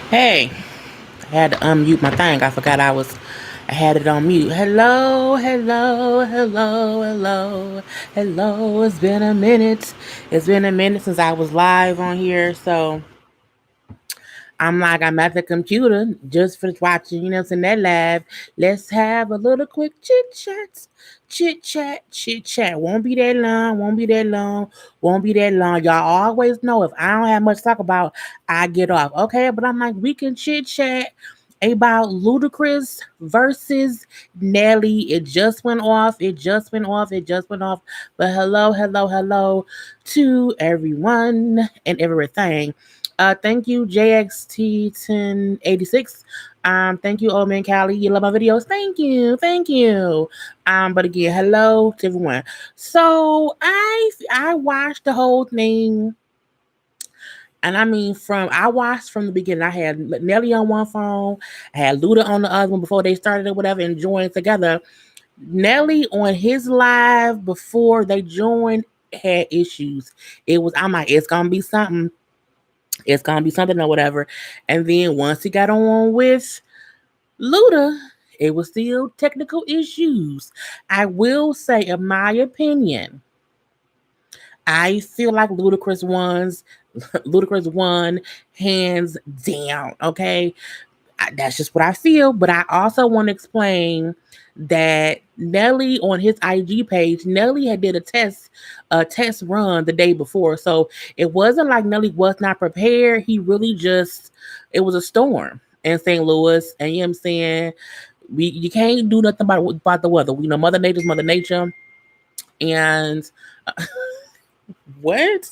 Hey, I had to unmute my thing. I had it on mute. Hello, hello, hello, hello, hello. It's been a minute. It's been a minute since I was live on here. So I'm at the computer just for watching, in that live. Let's have a little quick chit chat. Chit chat, chit chat. Won't be that long, won't be that long, won't be that long. Y'all always know if I don't have much to talk about, I get off. Okay, but I'm like, we can chit chat about Ludacris versus Nelly. It just went off. It just went off. It just went off. But hello, hello, hello to everyone and everything. Thank you, JXT1086. Thank you, Old Man Callie. You love my videos. Thank you, thank you. But again, hello to everyone. So I watched the whole thing, and I mean I watched from the beginning. I had Nelly on one phone, I had Luda on the other one before they started or whatever, and joined together. Nelly on his live before they joined had issues. I'm like, it's gonna be something, it's gonna be something or whatever. And then once he got on with Luda, it was still technical issues. I will say, in my opinion, I feel like Ludacris won hands down. Okay, that's just what I feel. But I also want to explain that Nelly on his IG page, Nelly had did a test run the day before. So it wasn't like Nelly was not prepared. He really just, it was a storm in St. Louis. And you know what I'm saying? You can't do nothing about the weather. You know, Mother Nature's Mother Nature. And what?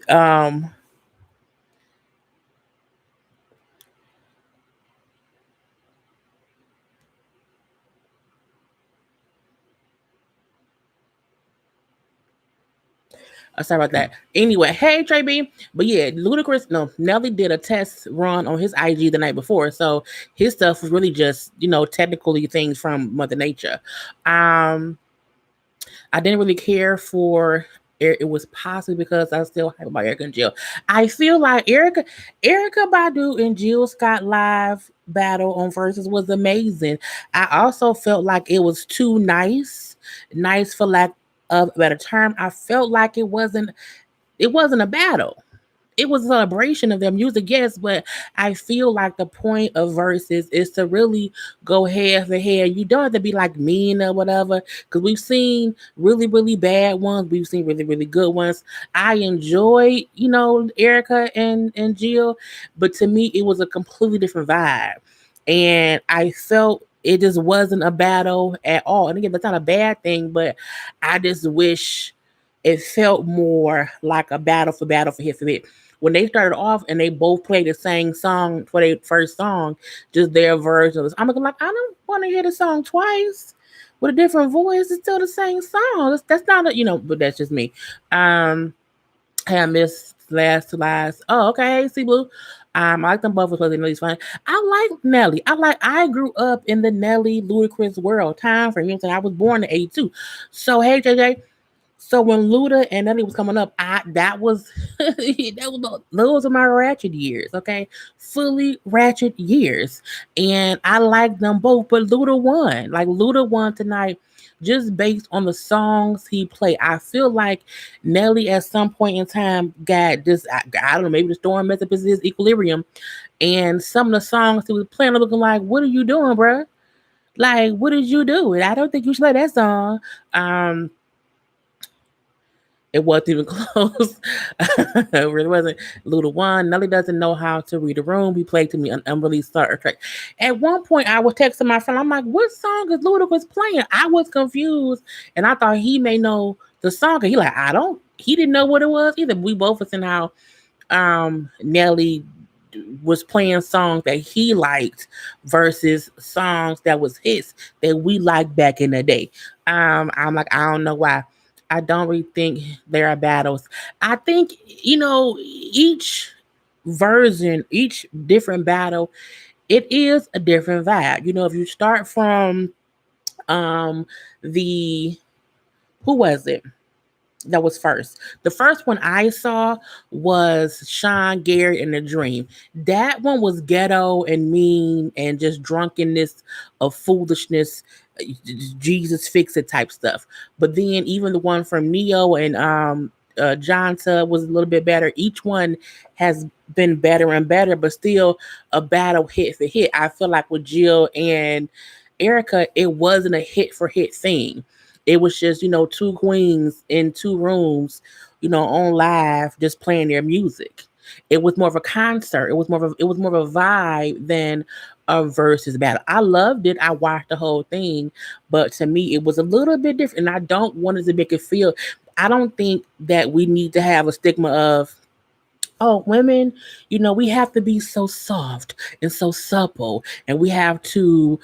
Um Sorry about that. Anyway, hey Trey B. But yeah, Ludacris, no, Nelly did a test run on his IG the night before. So his stuff was really just, technically things from Mother Nature. Um, I didn't really care for it. Was possibly because I was still hype about Erica and Jill. I feel like Erica Badu and Jill Scott live battle on Versus was amazing. I also felt like it was too nice for lack of a better term. I felt like it wasn't a battle. It was a celebration of their music, yes, but I feel like the point of verses is to really go head for head. You don't have to be like mean or whatever, because we've seen really, really bad ones. We've seen really, really good ones. I enjoy, Erica and Jill, but to me, it was a completely different vibe. And I felt it just wasn't a battle at all. And again, that's not a bad thing, but I just wish it felt more like a battle for hit for hit. When they started off and they both played the same song for their first song, just their version of this, I'm looking like, I don't want to hear the song twice with a different voice. It's still the same song. That's not a, but that's just me. Hey, I missed last to last. Oh, okay. Hey, see Blue. I like them both because Nelly's fun. I like Nelly. I grew up in the Nelly Ludacris world. Time for me. I was born in '82. So hey JJ. So when Luda and Nelly was coming up, that was those are my ratchet years, okay? Fully ratchet years. And I like them both, but Luda won. Like Luda won tonight just based on the songs he played. I feel like Nelly at some point in time got this, I don't know, maybe the storm messed up his equilibrium. And some of the songs he was playing are looking like, what are you doing, bruh? Like, what did you do? I don't think you should play that song. Um, it wasn't even close. It really wasn't. Luda one. Nelly doesn't know how to read a room. He played to me an unreleased Star Trek. At one point, I was texting my friend. I'm like, "What song is Luda was playing?" I was confused, and I thought he may know the song. And he like, I don't. He didn't know what it was either. We both was in how Nelly was playing songs that he liked versus songs that was his that we liked back in the day. I'm like, I don't know why. I don't really think there are battles. I think, each version, each different battle, it is a different vibe. If you start from the who was it? That was first. The first one I saw was Sean Garrett in the Dream. That one was ghetto and mean and just drunkenness of foolishness, Jesus fix it type stuff. But then even the one from Neo and Jonta was a little bit better. Each one has been better and better, but still a battle hit for hit. I feel like with Jill and Erica, it wasn't a hit for hit thing. It was just, two queens in two rooms, on live, just playing their music. It was more of a concert. It was more of a vibe than a versus battle. I loved it. I watched the whole thing, but to me, it was a little bit different. And I don't want it to make it feel. I don't think that we need to have a stigma of, oh, women, we have to be so soft and so supple, and we have to,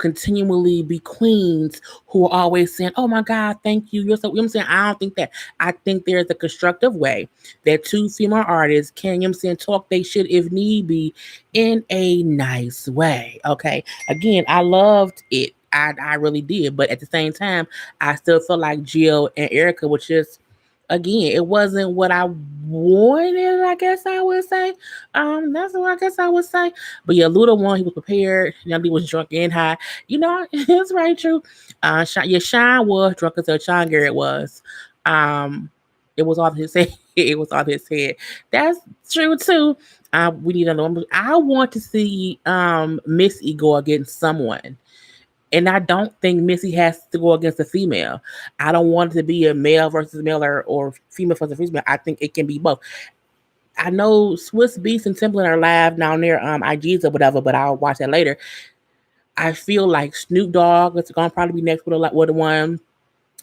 continually be queens who are always saying, oh my God, thank you. You're so, I'm saying, I don't think that. I think there's a constructive way that two female artists can, I'm saying, talk they shit if need be in a nice way. Okay. Again, I loved it. I really did. But at the same time, I still feel like Jill and Erica was just, again, it wasn't what I wanted, I guess I would say. That's what I guess I would say. But yeah, Luda won, he was prepared. Nelly was drunk and high. It's right true. Sean was drunk until Sean Garrett was. Um, it was off his head. It was off his head. That's true too. We need another one. I want to see Missy go against someone. And I don't think Missy has to go against a female. I don't want it to be a male versus male or female versus female. I think it can be both. I know Swiss Beats and Timbaland are live down there, IGs or whatever, but I'll watch that later. I feel like Snoop Dogg is gonna probably be next with a one.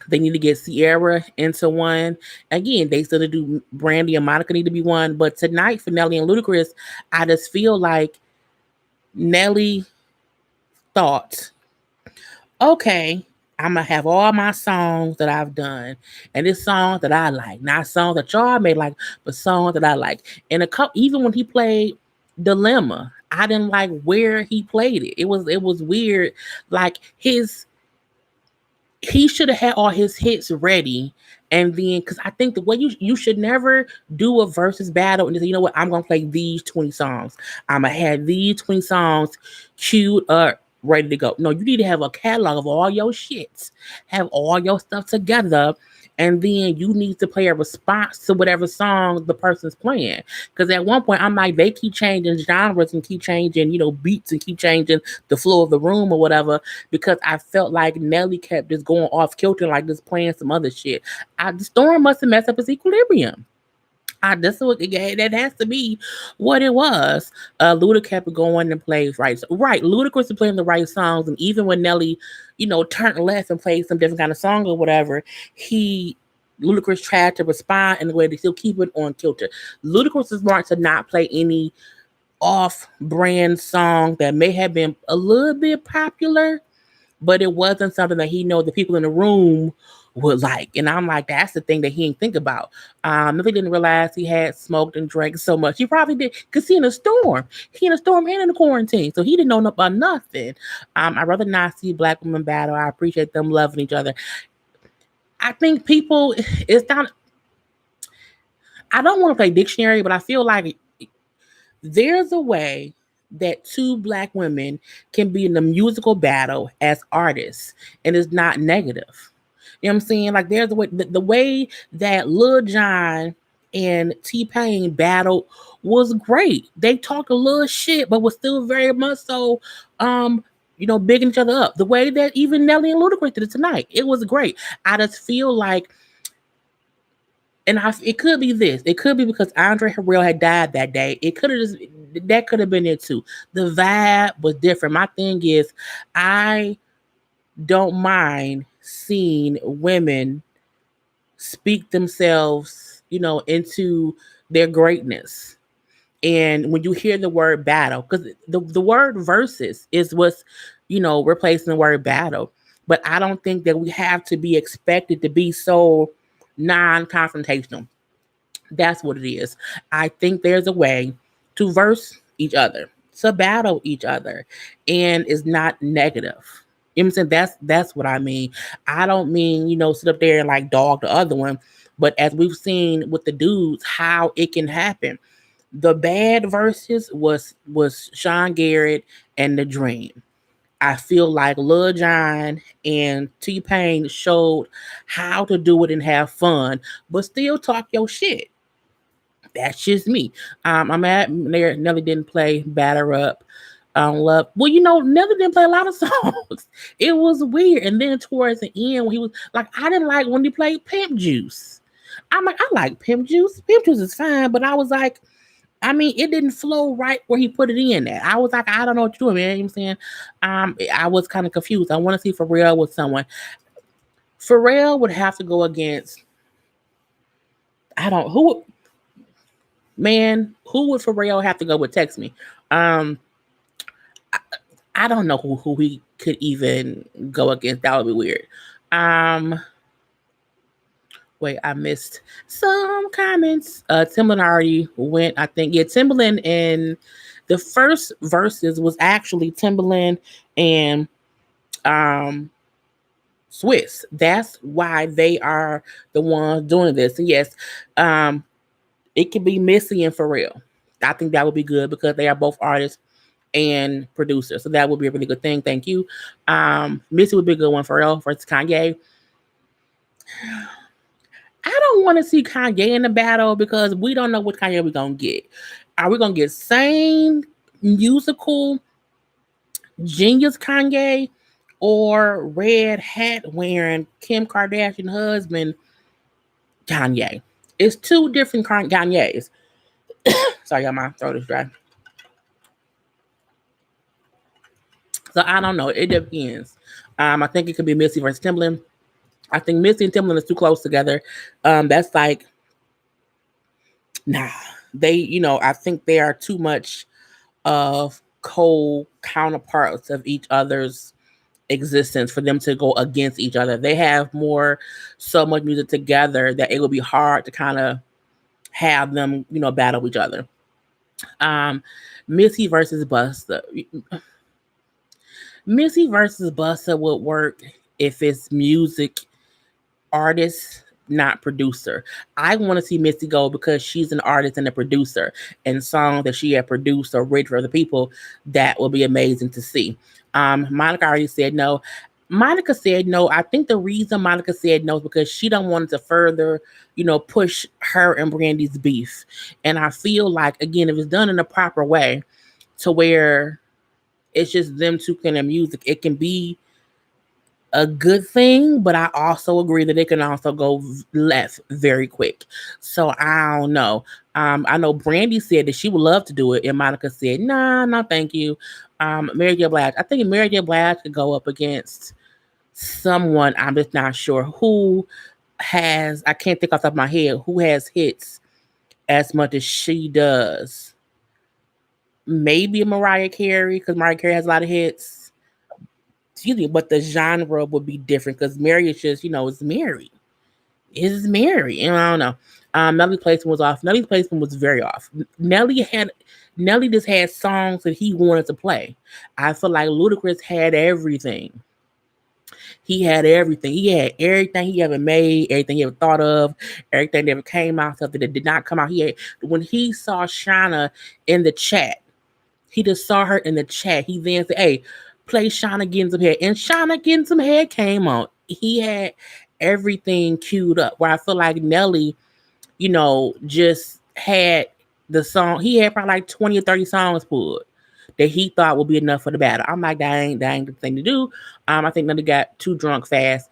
They need to get Sierra into one. Again, they still do Brandy and Monica need to be one. But tonight for Nelly and Ludacris, I just feel like Nelly thought, okay, I'm gonna have all my songs that I've done, and it's songs that I like, not songs that y'all may like, but songs that I like. And even when he played Dilemma, I didn't like where he played it. It was weird. Like he should have had all his hits ready. And then, because I think the way you should never do a versus battle and say, you know what, I'm gonna play these 20 songs. I'm gonna have these 20 songs queued up, ready to go. No, you need to have a catalog of all your shits, have all your stuff together, and then you need to play a response to whatever song the person's playing. Because at one point, I'm like, they keep changing genres and keep changing, beats and keep changing the flow of the room or whatever. Because I felt like Nelly kept just going off kilter, like just playing some other shit. The storm must have messed up his equilibrium. That's what that has to be what it was. Luda kept going and plays right. Ludacris is playing the right songs, and even when Nelly, turned left and played some different kind of song or whatever, Ludacris tried to respond in a way to still keep it on kilter. Ludacris is smart to not play any off-brand song that may have been a little bit popular, but it wasn't something that he know the people in the room would like. And I'm like, that's the thing that he didn't think about. He didn't realize he had smoked and drank so much. He probably did because he in a storm. He in a storm and in a quarantine. So he didn't know about nothing. I'd rather not see black women battle. I appreciate them loving each other. I think people, it's not, I don't want to play dictionary, but I feel like there's a way that two black women can be in a musical battle as artists and it's not negative. You know what I'm saying? Like there's the way that Lil Jon and T-Pain battled was great. They talked a little shit, but was still very much so bigging each other up. The way that even Nelly and Ludacris did it tonight. It was great. I just feel like it could be this. It could be because Andre Harrell had died that day. It could have just that could have been it too. The vibe was different. My thing is, I don't mind seeing women speak themselves, into their greatness. And when you hear the word battle, because the word versus is what's, replacing the word battle. But I don't think that we have to be expected to be so non-confrontational. That's what it is. I think there's a way to verse each other, to battle each other, and it's not negative. You know what I'm saying? That's what I mean. I don't mean, sit up there and like dog the other one, but as we've seen with the dudes, how it can happen. The bad verses was Sean Garrett and The Dream. I feel like Lil Jon and T Pain showed how to do it and have fun, but still talk your shit. That's just me. I'm at there. Nelly didn't play Batter Up. Love. Well, Nelly didn't play a lot of songs. It was weird. And then towards the end, when he was like, I didn't like when he played Pimp Juice. I'm like, I like Pimp Juice. Pimp Juice is fine, but I was like, I mean, it didn't flow right where he put it in at. I was like, I don't know what you're doing, man. You know what I'm saying? I was kind of confused. I want to see Pharrell with someone. Pharrell would have to go against, I don't, who, man, who would Pharrell have to go with? Text me. Um, I, I don't know who he could even go against. That would be weird. Um, Wait, I missed some comments. Timbaland already went, I think. Yeah, Timbaland and the first verses was actually Timbaland and um Swiss. That's why they are the ones doing this. And yes, um, it could be Missy and Pharrell. I think that would be good because they are both artists and producers. So that would be a really good thing. Thank you. Missy would be a good one. Pharrell versus Kanye. I don't want to see Kanye in the battle because we don't know what Kanye we're gonna get. Are we gonna get same musical genius Kanye or red hat wearing Kim Kardashian husband Kanye? It's two different Kanyes. Sorry, y'all, my throat is dry. So I don't know. It depends. I think it could be Missy versus Timbaland. I think Missy and Timbaland is too close together. That's like, nah. I think they are too much of co-counterparts of each other's existence for them to go against each other. They have so much music together that it would be hard to kind of have them, battle each other. Um, Missy versus Busta. Missy versus Busta would work if it's music artist, not producer. I want to see Missy go because she's an artist and a producer, and songs that she had produced or written for other people, that will be amazing to see. Monica already said no. Monica said no. I think the reason Monica said no is because she don't want to further, push her and Brandy's beef. And I feel like, again, if it's done in a proper way, to where it's just them two kind of music, it can be a good thing, but I also agree that it can also go left very quick. So I don't know. I know Brandy said that she would love to do it, and Monica said, "Nah, no, thank you." Mary J. Blige. I think Mary J. Blige could go up against someone. I'm just not sure who has. I can't think off the top of my head who has hits as much as she does. Maybe Mariah Carey, because Mariah Carey has a lot of hits. Excuse me, but the genre would be different because Mary is just, it's Mary. It's Mary. And I don't know. Nelly placement was off. Nelly's placement was very off. Nelly just had songs that he wanted to play. I feel like Ludacris had everything. He had everything. He had everything he ever made, everything he ever thought of, everything that ever came out, something that did not come out. When he saw Shauna in the chat, he just saw her in the chat. He then said, "Hey, play Shauna Getting Some Head." And Shauna Getting Some Head came on. He had everything queued up. Where I feel like Nelly, just had the song. He had probably like 20 or 30 songs pulled that he thought would be enough for the battle. I'm like, that ain't the thing to do. I think Nelly got too drunk fast.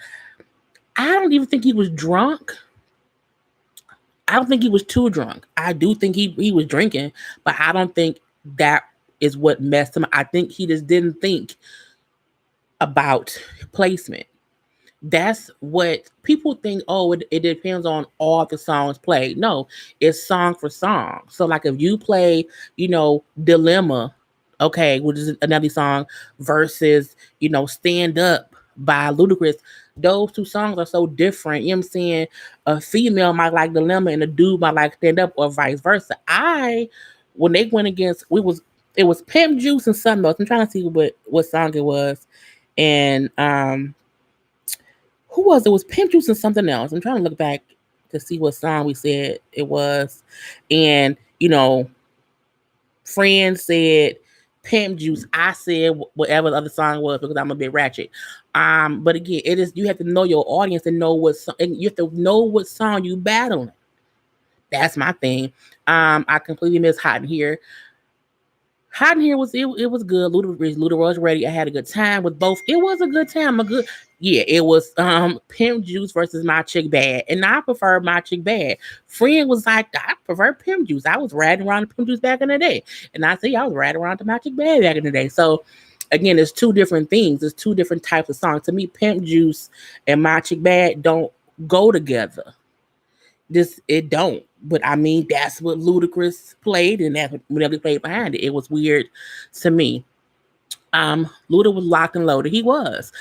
I don't even think he was drunk. I don't think he was too drunk. I do think he was drinking, but I don't think that is what messed him. I think he just didn't think about placement. That's what people think. Oh, it depends on all the songs played. No, it's song for song. So like if you play, Dilemma, okay, which is another song, versus, Stand Up by Ludacris, those two songs are so different. You know what I'm saying? A female might like Dilemma and a dude might like Stand Up, or vice versa. When they went against, it was Pimp Juice and something else. I'm trying to see what song it was. And who was it? It was Pimp Juice and something else. I'm trying to look back to see what song we said it was. And, Friend said Pimp Juice. I said whatever the other song was because I'm a bit ratchet. But again, it is you have to know your audience and know and you have to know what song you battling. That's my thing. I completely miss Hot in Here. Hot in Here it was good. Luda was ready. I had a good time with both. It was a good time. It was Pimp Juice versus My Chick Bad. And I prefer My Chick Bad. Friend was like, I prefer Pimp Juice. I was riding around the Pimp Juice back in the day. And I say I was riding around to My Chick Bad back in the day. So again, it's two different things. It's two different types of songs. To me, Pimp Juice and My Chick Bad don't go together. It don't. But I mean, that's what Ludacris played, and that's what Nelly played behind it. It was weird to me. Luda was locked and loaded. He was.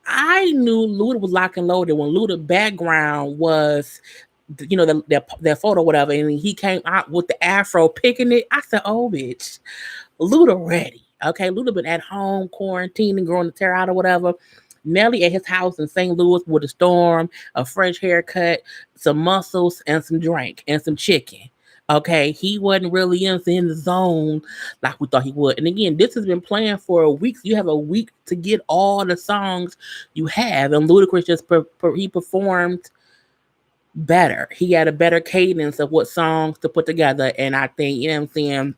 I knew Luda was locked and loaded when Luda background was, that photo, whatever, and he came out with the afro picking it. I said, "Oh, bitch, Luda ready." Okay, Luda been at home quarantining, growing the tear out or whatever. Nelly at his house in St. Louis with a storm, a fresh haircut, some muscles, and some drink and some chicken. Okay, he wasn't really in the zone like we thought he would. And again, this has been planned for a week. You have a week to get all the songs you have. And Ludacris just he performed better. He had a better cadence of what songs to put together. And I think, you know what I'm saying,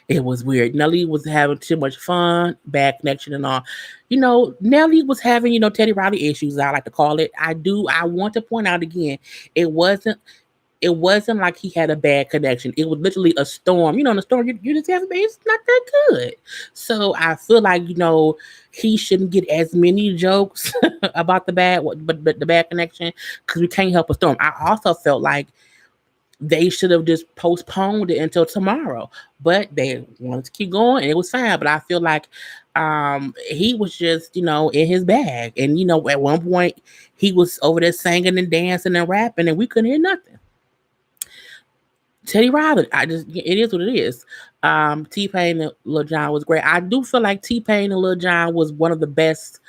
it was weird. Nelly was having too much fun, bad connection and all. Nelly was having, Teddy Riley issues, I like to call it. I want to point out again, it wasn't like he had a bad connection. It was literally a storm. In a storm, you just have it's not that good. So I feel like, he shouldn't get as many jokes about the bad, but the bad connection, because we can't help a storm. I also felt like they should have just postponed it until tomorrow, but they wanted to keep going and it was fine. But I feel like he was just, in his bag. And, at one point he was over there singing and dancing and rapping and we couldn't hear nothing. Teddy Riley, it is what it is. T-Pain and Lil Jon was great. I do feel like T-Pain and Lil Jon was one of the best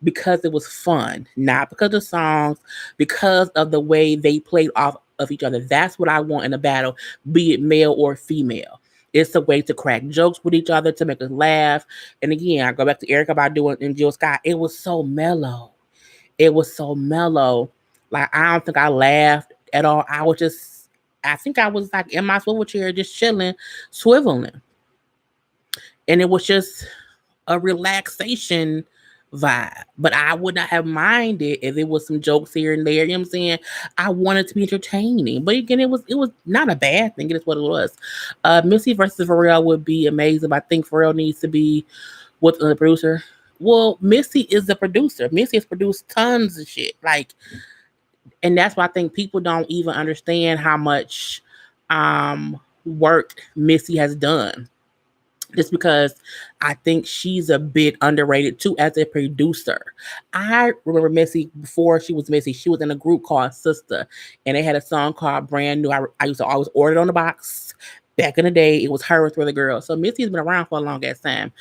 because it was fun, not because of songs, because of the way they played off of each other. That's what I want in a battle, be it male or female. It's a way to crack jokes with each other, to make us laugh. And again, I go back to Erykah Badu and Jill Scott. It was so mellow. It was so mellow. Like, I don't think I laughed at all. I think I was like in my swivel chair, just chilling, swiveling. And it was just a relaxation vibe. But I would not have minded if it was some jokes here and there. You know what I'm saying? I wanted to be entertaining. But again, it was not a bad thing. It is what it was. Missy versus Pharrell would be amazing. But I think Pharrell needs to be with the producer. Well, Missy is the producer. Missy has produced tons of shit. And that's why I think people don't even understand how much work Missy has done. Just because I think she's a bit underrated too as a producer. I remember Missy before she was Missy. She was in a group called Sister, and they had a song called Brand New. I used to always order it on the box. Back in the day, it was her with the girl. So Missy's been around for a long ass time.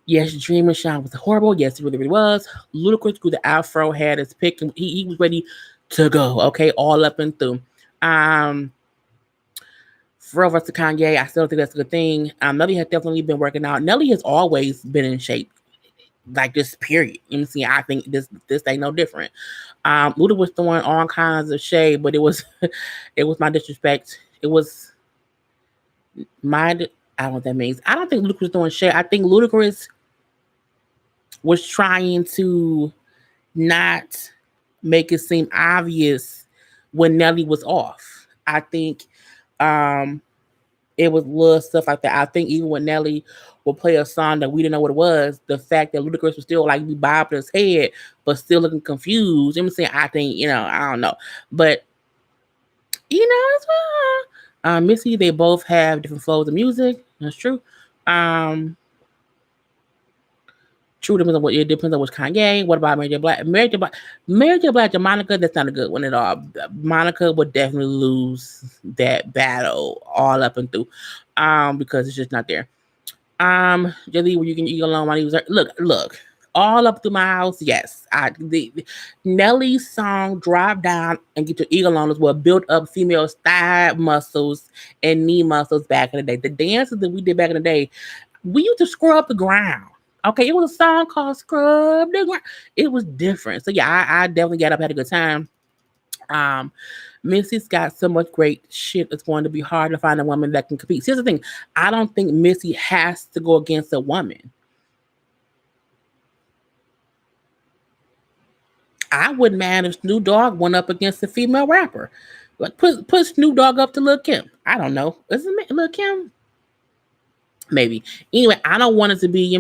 Yes, Dream and Shine was horrible. Yes, it really, really was. Ludacris grew the afro, had his pick, and he was ready to go. Okay, all up and through. Pharrell versus Kanye, I still think that's a good thing. Nelly has definitely been working out. Nelly has always been in shape, like this. Period. You know, see, I think this ain't no different. Luda was throwing all kinds of shade, but it was my disrespect. It was my. I don't know what that means. I don't think Ludacris was throwing shade. I think Ludacris was trying to not make it seem obvious when Nelly was off. I think it was little stuff like that. I think even when Nelly would play a song that we didn't know what it was, the fact that Ludacris was still like be bobbing his head but still looking confused. You know what I'm saying? I think, I don't know. But it's fine. Missy, they both have different flows of music. That's true. True, depends on which Kanye. What about Mary J. Blige? Mary J. Blige to Monica, that's not a good one at all. Monica would definitely lose that battle all up and through, because it's just not there. Jelly, where you can eat alone while he was there. Look. All up through my house, yes. Nelly's song "Drop Down and Get Your Eagle On" is what built up females' thigh muscles and knee muscles back in the day. The dances that we did back in the day, we used to scrub the ground. Okay, it was a song called "Scrub the Ground." It was different. So yeah, I definitely got up, had a good time. Um, Missy's got so much great shit. It's going to be hard to find a woman that can compete. See, here's the thing: I don't think Missy has to go against a woman. I wouldn't mind if Snoop Dogg went up against a female rapper. Like put Snoop Dogg up to Lil Kim. I don't know. Isn't it Lil Kim? Maybe. Anyway, I don't want it to be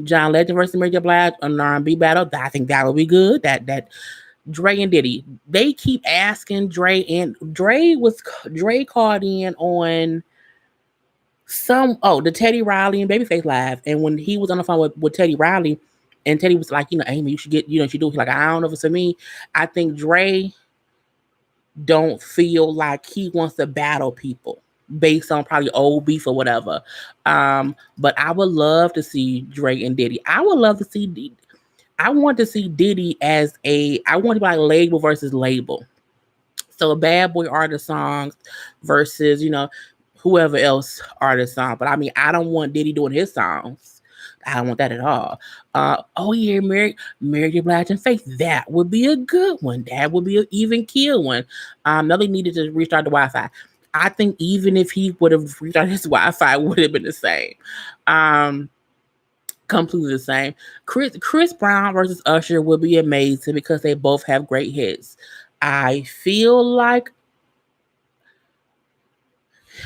John Legend versus Mary J. Blige on R&B battle. I think that would be good. That Dre and Diddy. They keep asking Dre, and Dre called in on the Teddy Riley and Babyface live, and when he was on the phone with Teddy Riley, and Teddy was like, Amy, you should get, you should do it. He's like, I don't know if it's for me. I think Dre don't feel like he wants to battle people based on probably old beef or whatever. But I would love to see Dre and Diddy. I would love to see. I want to see Diddy as I want to be like label versus label. So a bad boy artist songs versus, whoever else artist song. But I mean, I don't want Diddy doing his songs. I don't want that at all. Oh yeah, Mary J. Blige and Faith. That would be a good one. That would be an even kill one. Nelly needed to restart the Wi-Fi. I think even if he would have restarted his Wi-Fi, it would have been the same. Completely the same. Chris Brown versus Usher would be amazing because they both have great hits. I feel like,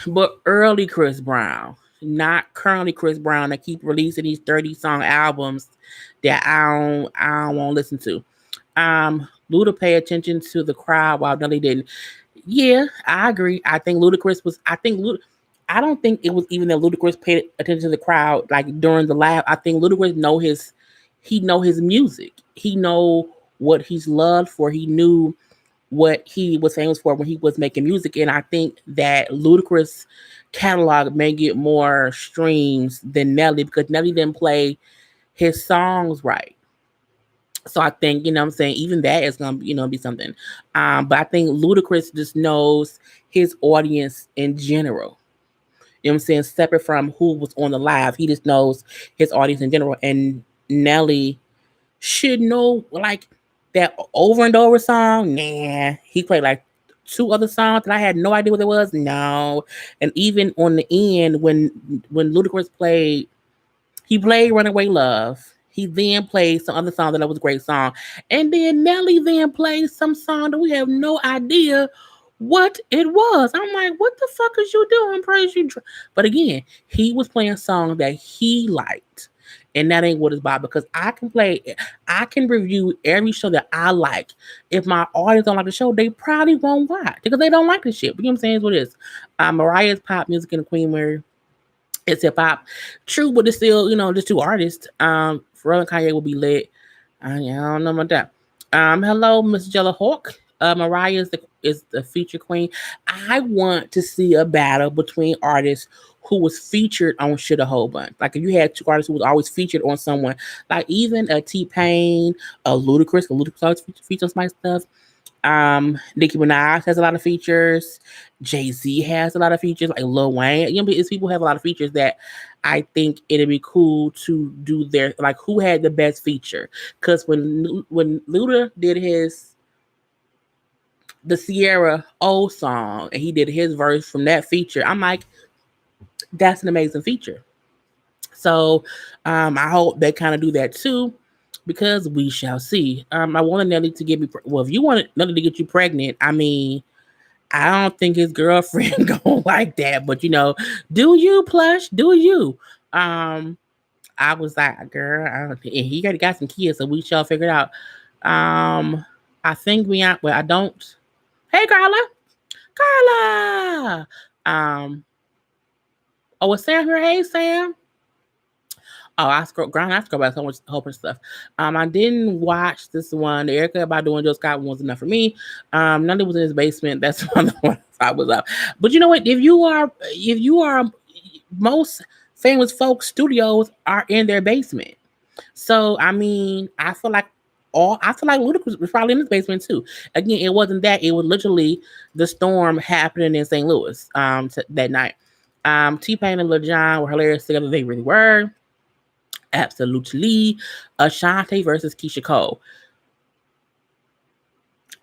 but early Chris Brown, not currently Chris Brown, that keep releasing these 30-song albums that I don't want to listen to. Luda pay attention to the crowd while Nelly didn't. Yeah, I agree. I think Ludacris was. I don't think it was even that Ludacris paid attention to the crowd like during the live. I think Ludacris he know his music. He know what he's loved for. He knew what he was famous for when he was making music, and I think that Ludacris catalog may get more streams than Nelly because Nelly didn't play his songs right. So I think, I'm saying, even that is gonna, be something. But I think Ludacris just knows his audience in general. You know what I'm saying? Separate from who was on the live, he just knows his audience in general. And Nelly should know like that over and over song. Nah, he played like two other songs that I had no idea what it was. No, and even on the end when Ludacris played, he played "Runaway Love." He then played some other song that was a great song, and then Nelly then played some song that we have no idea what it was. I'm like, what the fuck is you doing? Praise you. But again, he was playing songs that he liked. And that ain't what it's about because I can review every show that I like. If my audience don't like the show, they probably won't watch because they don't like the shit. But you know what I'm saying? It's what it is. Mariah's pop music and the Queen Mary, it's hip hop. True, but it's still, just two artists. Pharrell and Kanye will be lit. I don't know about that. Hello, Miss Jella Hawk. Mariah is the feature queen. I want to see a battle between artists who was featured on Shit a Whole Bunch. Like if you had two artists who was always featured on someone, like even a T-Pain, a Ludacris always featured on my stuff. Nicki Minaj has a lot of features. Jay-Z has a lot of features, like Lil Wayne. It's people have a lot of features that I think it'd be cool to do their like who had the best feature. Because when Luda did the Sierra O song and he did his verse from that feature, I'm like, that's an amazing feature. So I hope they kind of do that too, because we shall see. I wanted Nelly to get me. Well, if you want Nelly to get you pregnant, I mean, I don't think his girlfriend gonna like that. But do you plush? Do you? I was like, girl, and he got some kids, so we shall figure it out. I think we are. Well, I don't. Hey, Carla. Oh, is Sam here? Hey, Sam. Oh, I scroll back so much whole bunch of stuff. I didn't watch this one. The Erica Badu and Jill Scott one was enough for me. None was in his basement. That's one of the ones I was up. But you know what? If you are most famous folk studios are in their basement. So I mean, I feel like Ludacris was probably in his basement too. Again, it wasn't that; it was literally the storm happening in St. Louis that night. T Pain and Lil Jon were hilarious together. They really were. Absolutely. Ashanti versus Keisha Cole.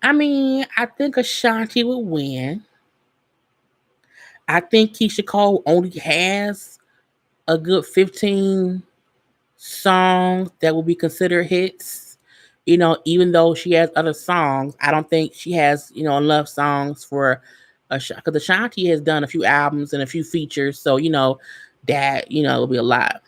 I mean, I think Ashanti would win. I think Keisha Cole only has a good 15 songs that will be considered hits. Even though she has other songs, I don't think she has, enough songs for because Ashanti has done a few albums and a few features, so that will be a lot.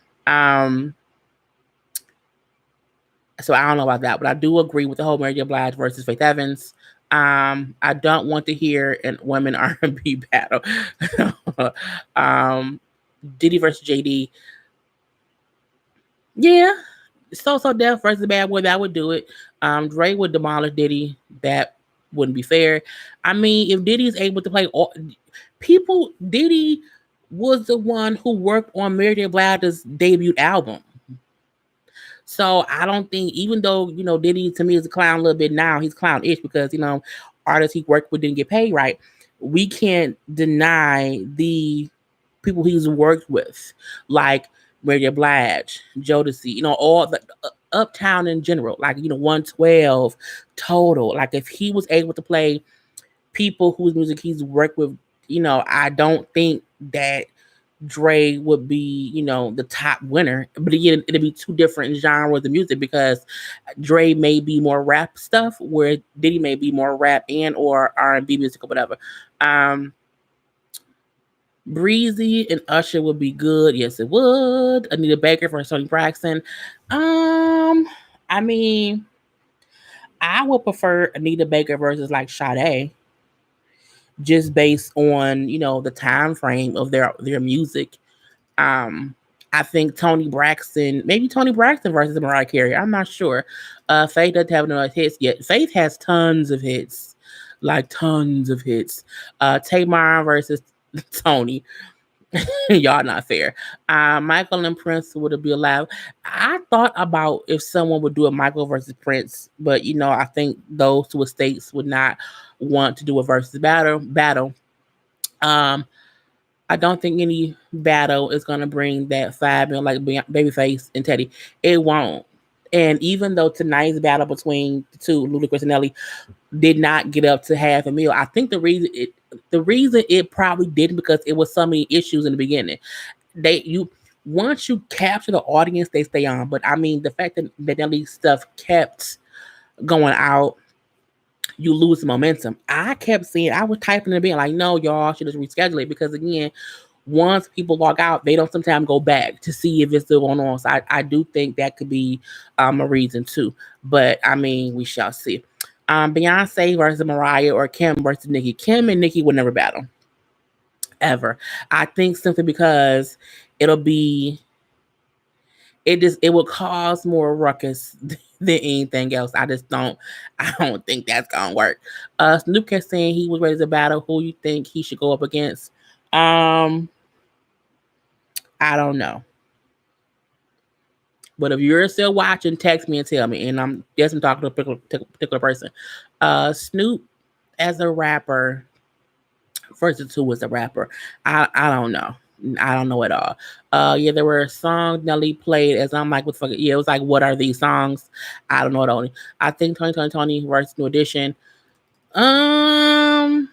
So I don't know about that, but I do agree with the whole Mary J. Blige versus Faith Evans. I don't want to hear a women R&B battle. um, Diddy versus JD. Yeah, So Def versus Bad Boy, that would do it. Dre would demolish Diddy. That wouldn't be fair. I mean, if Diddy is able to play all people, Diddy was the one who worked on Mary J. Blige's debut album. So I don't think, even though Diddy to me is a clown a little bit now, he's clown-ish because artists he worked with didn't get paid right. We can't deny the people he's worked with, like Mary J. Blige, Jodeci, all the Uptown in general, like 112, Total. Like if he was able to play people whose music he's worked with, I don't think that Dre would be, the top winner. But again, it'd be two different genres of music because Dre may be more rap stuff, where Diddy may be more rap and or R&B music or whatever. Breezy and Usher would be good. Yes, it would. Anita Baker for Toni Braxton. I mean, I would prefer Anita Baker versus like Sade, just based on the time frame of their music. Um, I think maybe Toni Braxton versus Mariah Carey. I'm not sure. Faith doesn't have enough hits yet. Faith has tons of hits, like tons of hits. Tamar versus Tony. Y'all not fair. Michael and Prince would be alive. I thought about if someone would do a Michael versus Prince, but I think those two estates would not want to do a versus battle. I don't think any battle is gonna bring that 5 million like Babyface and Teddy. It won't. And even though tonight's battle between the two, Ludacris and Nelly, did not get up to half a mil, I think the reason it probably didn't because it was so many issues in the beginning. Once you capture the audience, they stay on. But I mean, the fact that Nelly stuff kept going out, you lose momentum. I kept seeing, I was typing in being like, no, y'all should just reschedule it because again, once people log out, they don't sometimes go back to see if it's still going on. So I do think that could be a reason too. But I mean, we shall see. Beyonce versus Mariah or Kim versus Nicki. Kim and Nicki would never battle. Ever. I think simply because it'll be it will cause more ruckus than anything else. I don't think that's gonna work. Snoop kept saying he was ready to battle. Who you think he should go up against? I don't know. But if you're still watching, text me and tell me. And I'm talking to a particular person. Snoop as a rapper versus who was a rapper. I don't know. I don't know at all. Yeah, there were songs Nelly played as I'm like, what the fuck? Yeah, it was like, what are these songs? I don't know at all. I think Tony versus New Edition. I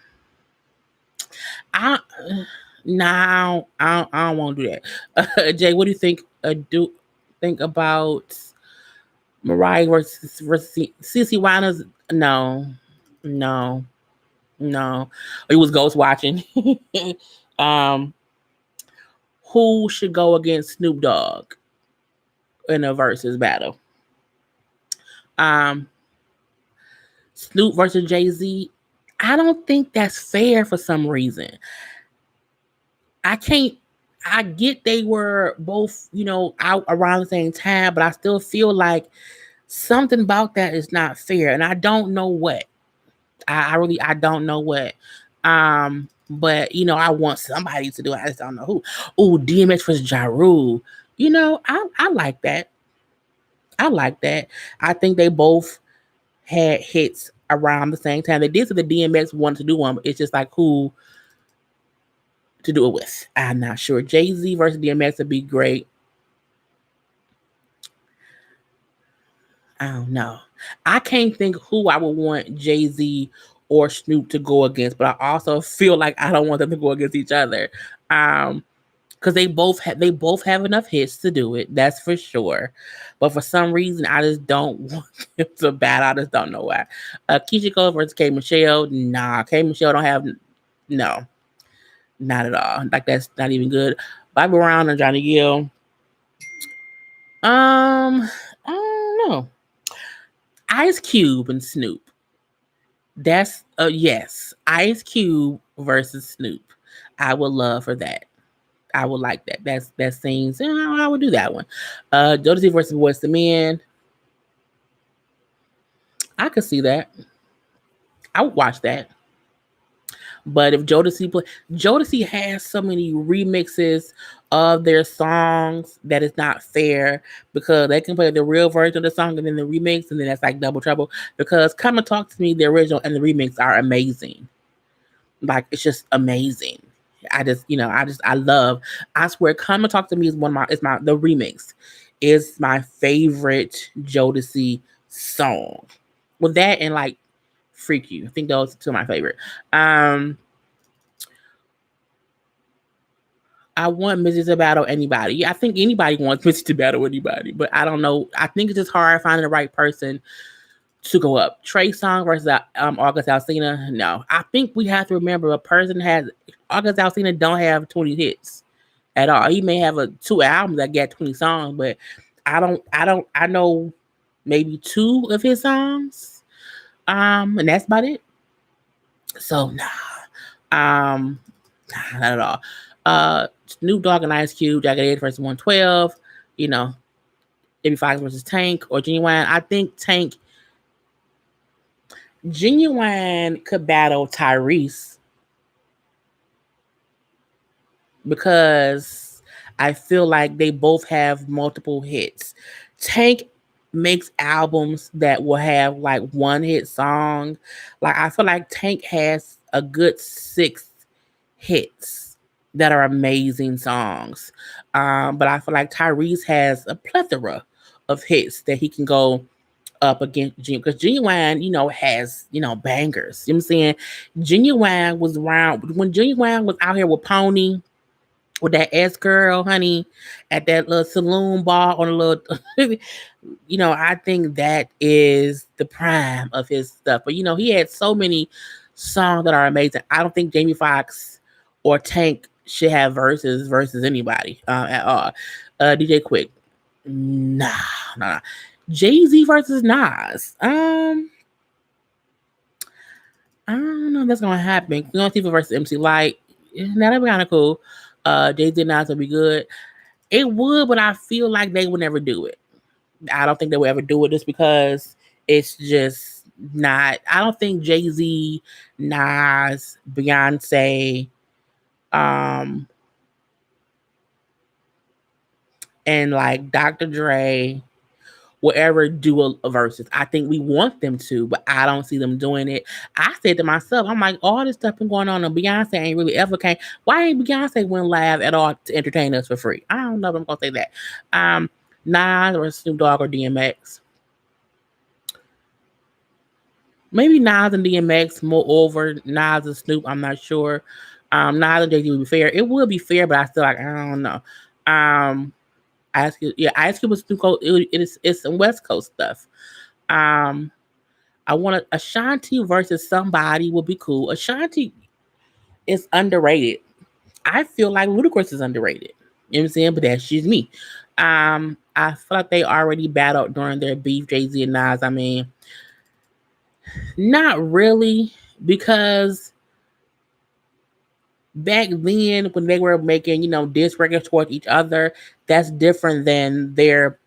now I don't want to do that. Jay, what do you think? Think about Mariah versus CC Winers? No, no, no. It was ghost watching. Who should go against Snoop Dogg in a versus battle? Snoop versus Jay-Z. I don't think that's fair for some reason. I get they were both, out around the same time, but I still feel like something about that is not fair. And I don't know what. I don't know what. But I want somebody to do it. I just don't know who. Oh, DMX versus Ja Rule. I like that. I like that. I think they both had hits around the same time. They did say the DMX wanted to do one, but it's just like who to do it with. I'm not sure. Jay-Z versus DMX would be great. I don't know. I can't think who I would want Jay-Z or Snoop to go against, but I also feel like I don't want them to go against each other. Because they both have enough hits to do it. That's for sure. But for some reason, I just don't want them to battle. I just don't know why. Keisha Cole versus K Michelle. Nah, K Michelle don't have no, not at all. Like that's not even good. Bobby Brown and Johnny Gill. I don't know. Ice Cube and Snoop. That's yes. Ice Cube versus Snoop. I would love for that. I would like that. That seems. I would do that one. Jodeci versus Boyz II Men. I could see that. I would watch that. But if Jodeci has so many remixes of their songs that it's not fair because they can play the real version of the song and then the remix, and then that's like double trouble. Because Come and Talk to Me, the original and the remix are amazing. Like it's just amazing. I love. I swear, Come and Talk to Me is one of my. It's my the remix is my favorite Jodeci song. With that and like Freak You, I think those are two of my favorite. Um, I want Mrs. to battle anybody. Yeah, I think anybody wants Mrs. to battle anybody, but I don't know. I think it's just hard finding the right person to go up. Trey Songz versus August Alsina. No, I think we have to remember a person has August Alsina don't have 20 hits at all. He may have two albums that get 20 songs, but I know maybe two of his songs. And that's about it. So nah. Not at all. Snoop Dogg and Ice Cube, Jagged Edge versus 112. You know, Maybe Fox versus Tank or Genuine. I think Genuine could battle Tyrese because I feel like they both have multiple hits. Tank makes albums that will have like one hit song. Like I feel like Tank has a good 6 hits that are amazing songs. But I feel like Tyrese has a plethora of hits that he can go up against Genuine because Genuine, has, bangers. You know what I'm saying? Genuine was around when Genuine was out here with Pony, with that S girl, honey, at that little saloon bar on a little, I think that is the prime of his stuff. But he had so many songs that are amazing. I don't think Jamie Foxx or Tank should have versus anybody at all. DJ Quick, nah. Jay Z versus Nas. I don't know if that's gonna happen. We gonna see versus MC Light. That'd be kind of cool. Jay Z and Nas would be good. It would, but I feel like they would never do it. I don't think they would ever do it just because it's just not. I don't think Jay Z, Nas, Beyonce, um, and like Dr. Dre will ever do a versus. I think we want them to, but I don't see them doing it. I said to myself, I'm like, all this stuff been going on, and Beyonce ain't really ever came. Why ain't Beyonce went live at all to entertain us for free? I don't know if I'm gonna say that. Nas or Snoop Dogg or DMX. Maybe Nas and DMX more over Nas and Snoop. I'm not sure. Nas and Jay Z would be fair. It would be fair, but I still like I don't know. Ice Cube was Snoop Coast. It's some West Coast stuff. Um, I want Ashanti versus somebody would be cool. Ashanti is underrated. I feel like Ludacris is underrated. You know what I'm saying? But that's just me. I feel like they already battled during their beef, Jay Z and Nas. I mean, not really, because back then when they were making, diss records towards each other, that's different than their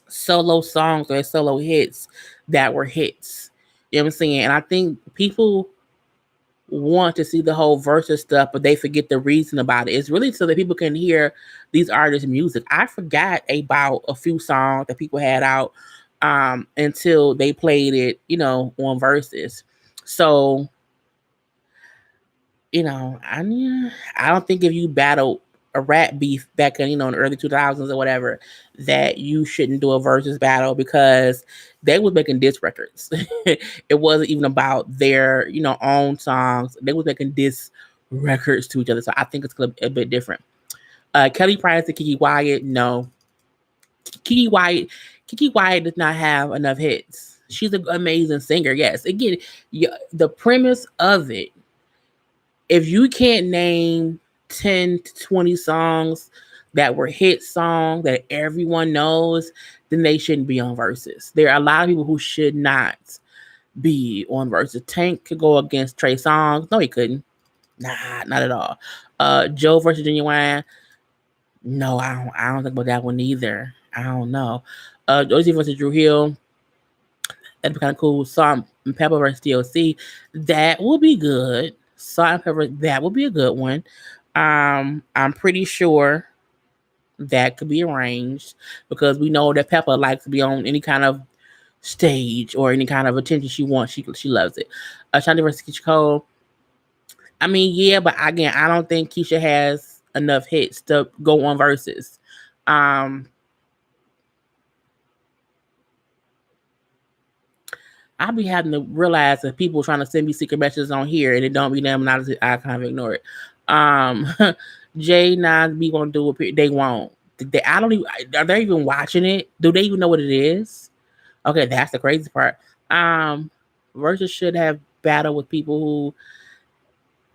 solo songs or solo hits that were hits. You know what I'm saying? And I think people want to see the whole versus stuff, but they forget the reason about it. It's really so that people can hear these artists' music. I forgot about a few songs that people had out until they played it, on verses. So, I don't think if you battle a rap beef back in the early 2000s or whatever, that you shouldn't do a versus battle because they was making diss records. It wasn't even about their, own songs. They was making diss records to each other. So I think it's a bit different. Kelly Price and Kiki Wyatt, no. Kiki Wyatt, Kiki Wyatt does not have enough hits. She's an amazing singer, yes. Again, the premise of it, if you can't name 10 to 20 songs that were hit songs that everyone knows, then they shouldn't be on verses. There are a lot of people who should not be on verses. Tank could go against Trey Songz. No, he couldn't. Nah, not at all. Joe versus Genuine. No, I don't think about that one either. I don't know. Josie versus Drew Hill. That'd be kind of cool. Salt and Pepper versus TLC. That will be good. Salt and Pepper, that would be a good one. I'm pretty sure that could be arranged because we know that Pepper likes to be on any kind of stage or any kind of attention she wants. She loves it. Ashanti versus Keisha Cole. I mean, yeah, but again, I don't think Keisha has enough hits to go on verses. I'll be having to realize that people trying to send me secret messages on here and it don't be them, and I kind of ignore it. Jay Nas be gonna do it. They won't. I don't even. Are they even watching it? Do they even know what it is? Okay, that's the crazy part. Versus should have battle with people who.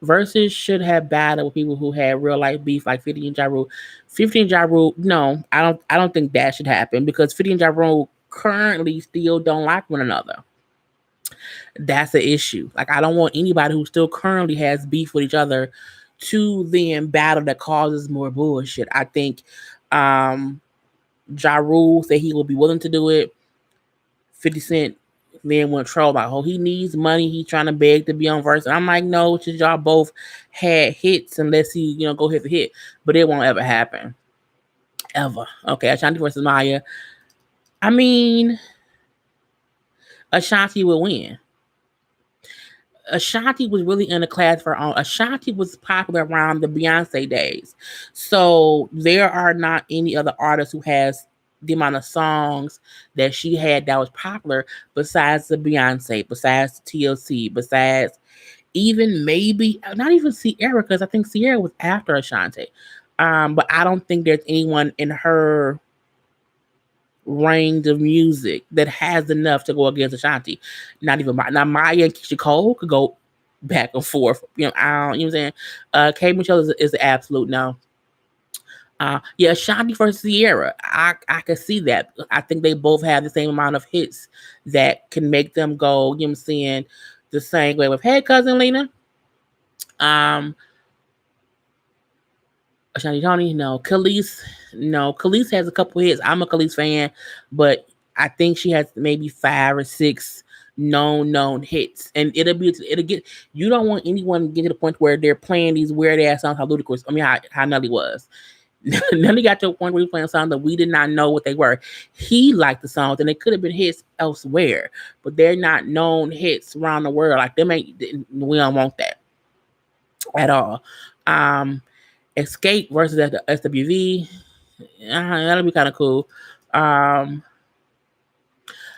Versus should have battle with people who had real life beef like 50 and Ja Rule. 50 and Ja Rule, no, I don't. I don't think that should happen because 50 and Ja Rule currently still don't like one another. That's the issue. Like, I don't want anybody who still currently has beef with each other to then battle that causes more bullshit. I think Ja Rule said he will be willing to do it. 50 Cent then went troll about, oh, he needs money. He's trying to beg to be on verse. And I'm like, no, since y'all both had hits, unless he, go hit for hit. But it won't ever happen. Ever. Okay, Ashanti versus Maya. I mean, Ashanti will win. Ashanti was really in a class for her own. Ashanti was popular around the Beyonce days. So there are not any other artists who has the amount of songs that she had that was popular besides the Beyonce, besides the TLC, besides even maybe not even Sierra, because I think Sierra was after Ashanti. But I don't think there's anyone in her range of music that has enough to go against Ashanti. Not even now Maya and Keisha Cole could go back and forth. I don't, you know what I'm saying? K Michelle is an absolute no. Yeah, Ashanti versus Sierra. I can see that. I think they both have the same amount of hits that can make them go, you know what I'm saying, the same way with Hey Cousin Lena. Um Ashanti Tony, no. Khalees, no. Khalees has a couple hits. I'm a Khalees fan, but I think she has maybe 5 or 6 known hits, and it'll get. You don't want anyone to get to the point where they're playing these weird ass songs. How Ludacris, I mean, how Nelly was. Nelly got to a point where he was playing songs that we did not know what they were. He liked the songs, and they could have been hits elsewhere, but they're not known hits around the world. Like them ain't. We don't want that at all. Escape versus the SWV. That'll be kind of cool. I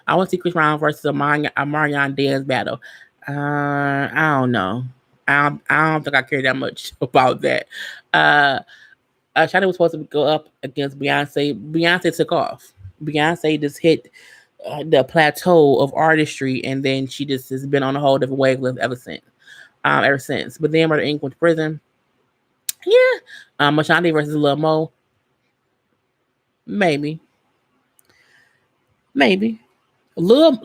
want to see Chris Brown versus a Marion dance battle. I don't know. I don't think I care that much about that. China was supposed to go up against Beyonce. Beyonce took off. Beyonce just hit the plateau of artistry, and then she just has been on a whole different wavelength ever since. But then Murder Inc. went to prison. Yeah. Ashanti versus Lil Mo. Maybe. Lil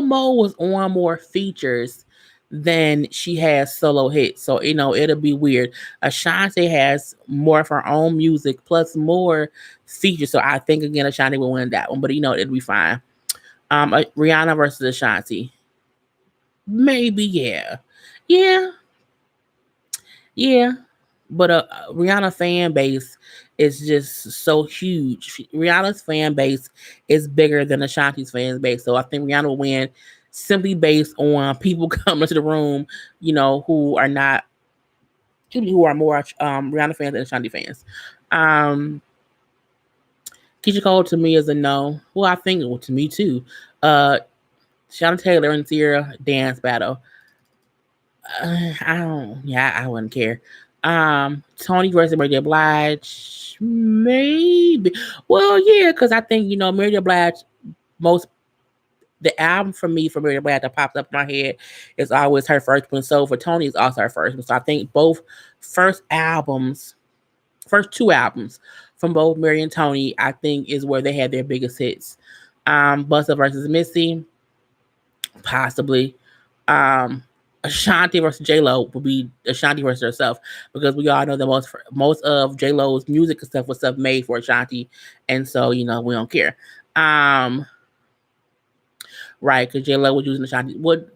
Mo was on more features than she has solo hits. So, it'll be weird. Ashanti has more of her own music plus more features. So I think again Ashanti will win that one. But it'll be fine. Rihanna versus Ashanti. Maybe, yeah. Yeah. Yeah, but Rihanna fan base is just so huge. Rihanna's fan base is bigger than Ashanti's fan base, so I think Rihanna will win simply based on people coming to the room, who are not who are more Rihanna fans than Ashanti fans. Um, Keisha Cole to me is a no. Well, I think to me too. Uh, Shawn Taylor and Sierra dance battle. I don't. Yeah, I wouldn't care. Tony versus Mary J. Blige, maybe. Well, yeah, because I think Mary J. Blige most the album for me for Mary J. Blige that pops up in my head is always her first one. So for Tony, it's also her first one. So I think both first albums, first two albums from both Mary and Tony, I think is where they had their biggest hits. Busta versus Missy, possibly. Um, Ashanti versus J Lo would be Ashanti versus herself because we all know that most of J Lo's music and stuff was stuff made for Ashanti, and so we don't care. Um, right? Because J Lo was using Ashanti. What?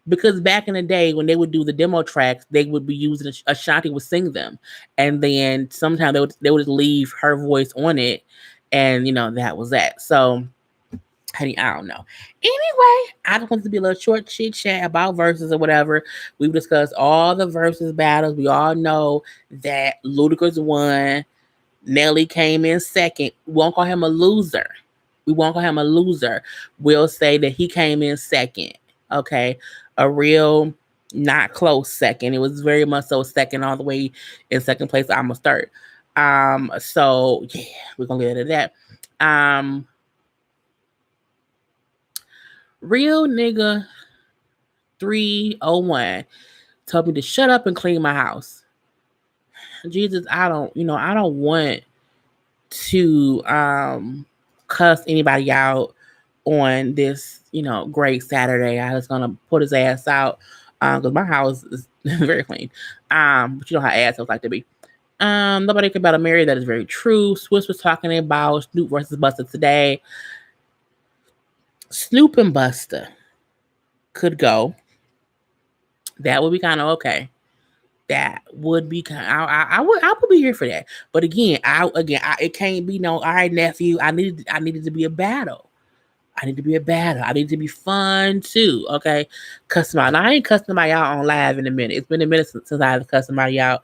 Because back in the day when they would do the demo tracks, they would be using Ashanti would sing them, and then sometimes they would leave her voice on it, and that was that. So honey, I don't know. Anyway, I just want to be a little short chit chat about verses or whatever. We've discussed all the verses battles. We all know that Ludacris won. Nelly came in second. We won't call him a loser. We won't call him a loser. We'll say that he came in second. Okay. A real not close second. It was very much so second all the way in second place. I'm gonna start. So yeah, we're gonna leave it at that. Real nigga 301 told me to shut up and clean my house. Jesus, I don't want to cuss anybody out on this, great Saturday. I was gonna put his ass out because my house is very clean. But you know how assholes like to be. Nobody can battle Mary. That is very true. Swiss was talking about Snoop versus Busta today. Snoop and Busta could go. That would be kind of okay. That would be kind. I would be here for that. But again, it can't be no. All right, nephew. I needed to be a battle. I need to be a battle. I need to be fun too. Okay, cuss them out. Now, I ain't cussing somebody out on live in a minute. It's been a minute since I have cussed somebody out,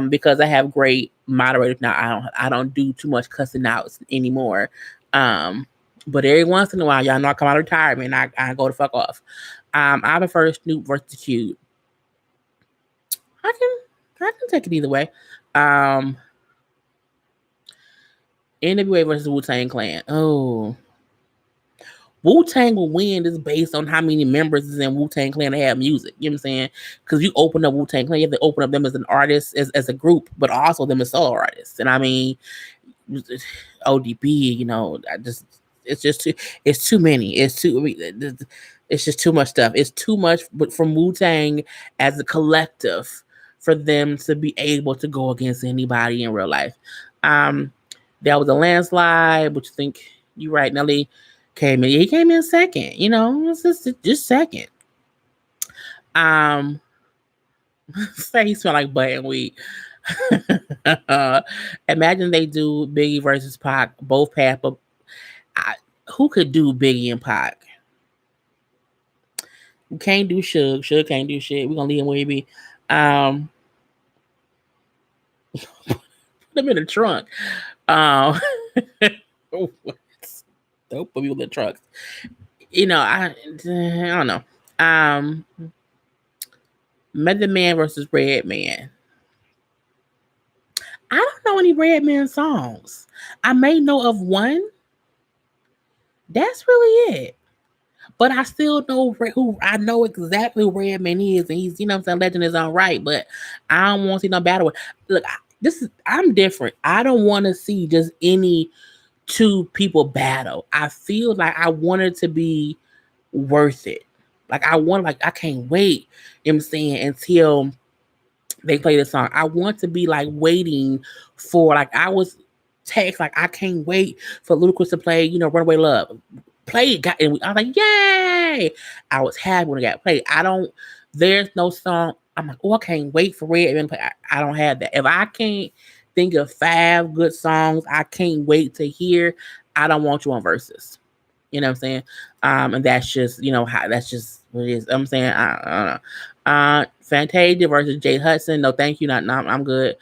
because I have great moderators now. I don't do too much cussing out anymore. Um, but every once in a while, y'all know I come out of retirement. And I go to fuck off. I prefer Snoop versus Q. I can take it either way. Um, NWA versus Wu Tang Clan. Oh, Wu Tang will win is based on how many members is in Wu Tang Clan to have music. You know what I'm saying? Because you open up Wu Tang Clan, you have to open up them as an artist, as a group, but also them as solo artists. And I mean, ODB, I just it's too many. It's just too much stuff. It's too much, but from Wu Tang as a collective for them to be able to go against anybody in real life. Um, that was a landslide, but you think you're right. Nelly came in. He came in second. It's just second. Um, say he smell like butt and weed. Imagine they do Biggie versus Pac, both path, but who could do Biggie and Pac? We can't do Suge. Suge can't do shit. We're gonna leave him where he be. Um, put him in the trunk. Um, don't put people in the trunks. I don't know. Method Man versus Red Man. I don't know any Red Man songs. I may know of one. That's really it. But I still know who I know exactly who Redman is, and he's I'm saying legend is all right. But I don't want to see no battle. Look, I'm different. I don't want to see just any two people battle. I feel like I want it to be worth it. I can't wait. You know what I'm saying, until they play the song. I want to be like waiting for I was text I can't wait for Ludacris to play Runaway Love. Play it, and I was like, yay! I was happy when it got played. There's no song I'm like, oh, I can't wait for Red Ribbon to play. I don't have that. If I can't think of 5 good songs I can't wait to hear, I don't want you on Versus. You know what I'm saying? And that's just, how that's just what it is. I'm saying, I don't know. Fantasia versus Jay Hudson. No, thank you. Not, I'm good.